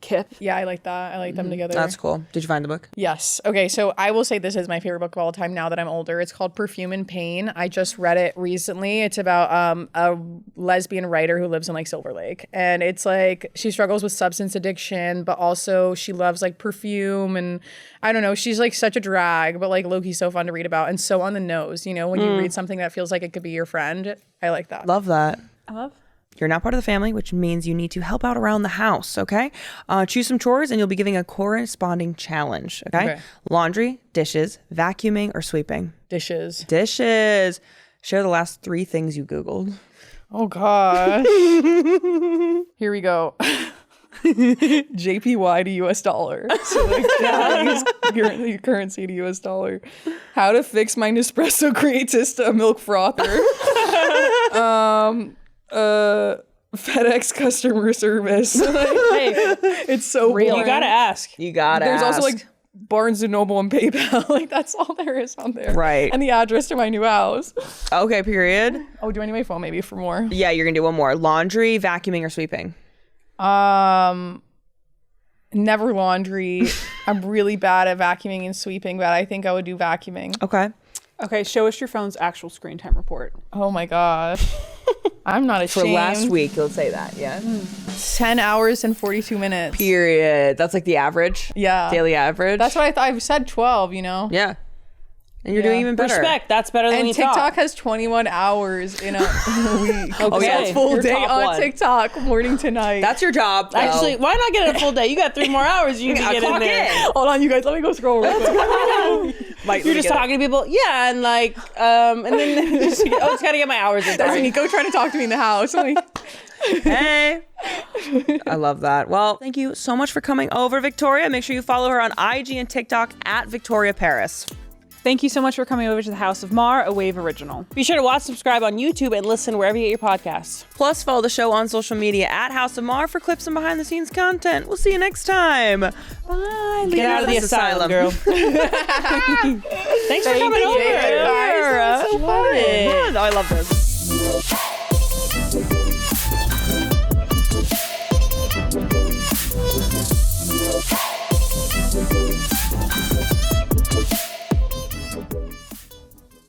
Kip. Yeah, I like that. I like them together. That's cool. Did you find the book? Yes. Okay, so I will say this is my favorite book of all time now that I'm older. It's called Perfume and Pain. I just read it recently. It's about a lesbian writer who lives in like Silver Lake. And it's like she struggles with substance addiction, but also she loves like perfume and I don't know, she's like such a drag, but like low-key so fun to read about and so on the nose, you know, when you read something that feels like it could be your friend. I like that. Love that. I love. You're now part of the family, which means you need to help out around the house, okay? Choose some chores and you'll be giving a corresponding challenge, okay? Laundry, dishes, vacuuming, or sweeping? Dishes. Dishes. Share the last 3 things you Googled. Oh gosh. Here we go. JPY to US dollar. So like Japanese currency to US dollar. How to fix my Nespresso Creatista milk frother. FedEx customer service. Hey, It's so Real. boring. you gotta ask. You gotta There's ask. also like Barnes and Noble and PayPal. Like that's all there is on there. Right. And the address to my new house. Okay, period. Oh, do I need my phone maybe for more? Yeah, you're gonna do one more. Laundry, vacuuming, or sweeping? Never laundry. I'm really bad at vacuuming and sweeping, but I think I would do vacuuming. Okay. Okay, show us your phone's actual screen time report. Oh my gosh. I'm not ashamed. For last week, you'll say that, yeah? 10 hours and 42 minutes. Period. That's like the average? Yeah. Daily average? That's what I thought. I've said 12, you know? Yeah. And you're doing even better. Respect. That's better than And you TikTok thought. has 21 hours in a week. Oh, yeah. So full Your day top on one. TikTok, morning to night. That's your job. though. Actually, why not get a full day? You got 3 more hours you can get in Clock there. Hold on, you guys. Let me go scroll real quick. You're just talking to people. Yeah, and like, and then just, it's gotta get my hours in. There's Nico trying to talk to me in the house. I'm like, Hey. I love that. Well, thank you so much for coming over, Victoria. Make sure you follow her on IG and TikTok at Victoria Paris. Thank you so much for coming over to the House of Maher, a Wave original. Be sure to watch, subscribe on YouTube, and listen wherever you get your podcasts. Plus, follow the show on social media at House of Maher for clips and behind the scenes content. We'll see you next time. Bye. Get out of the asylum, girl. Thanks for coming over. guys. That was so fun. I love this.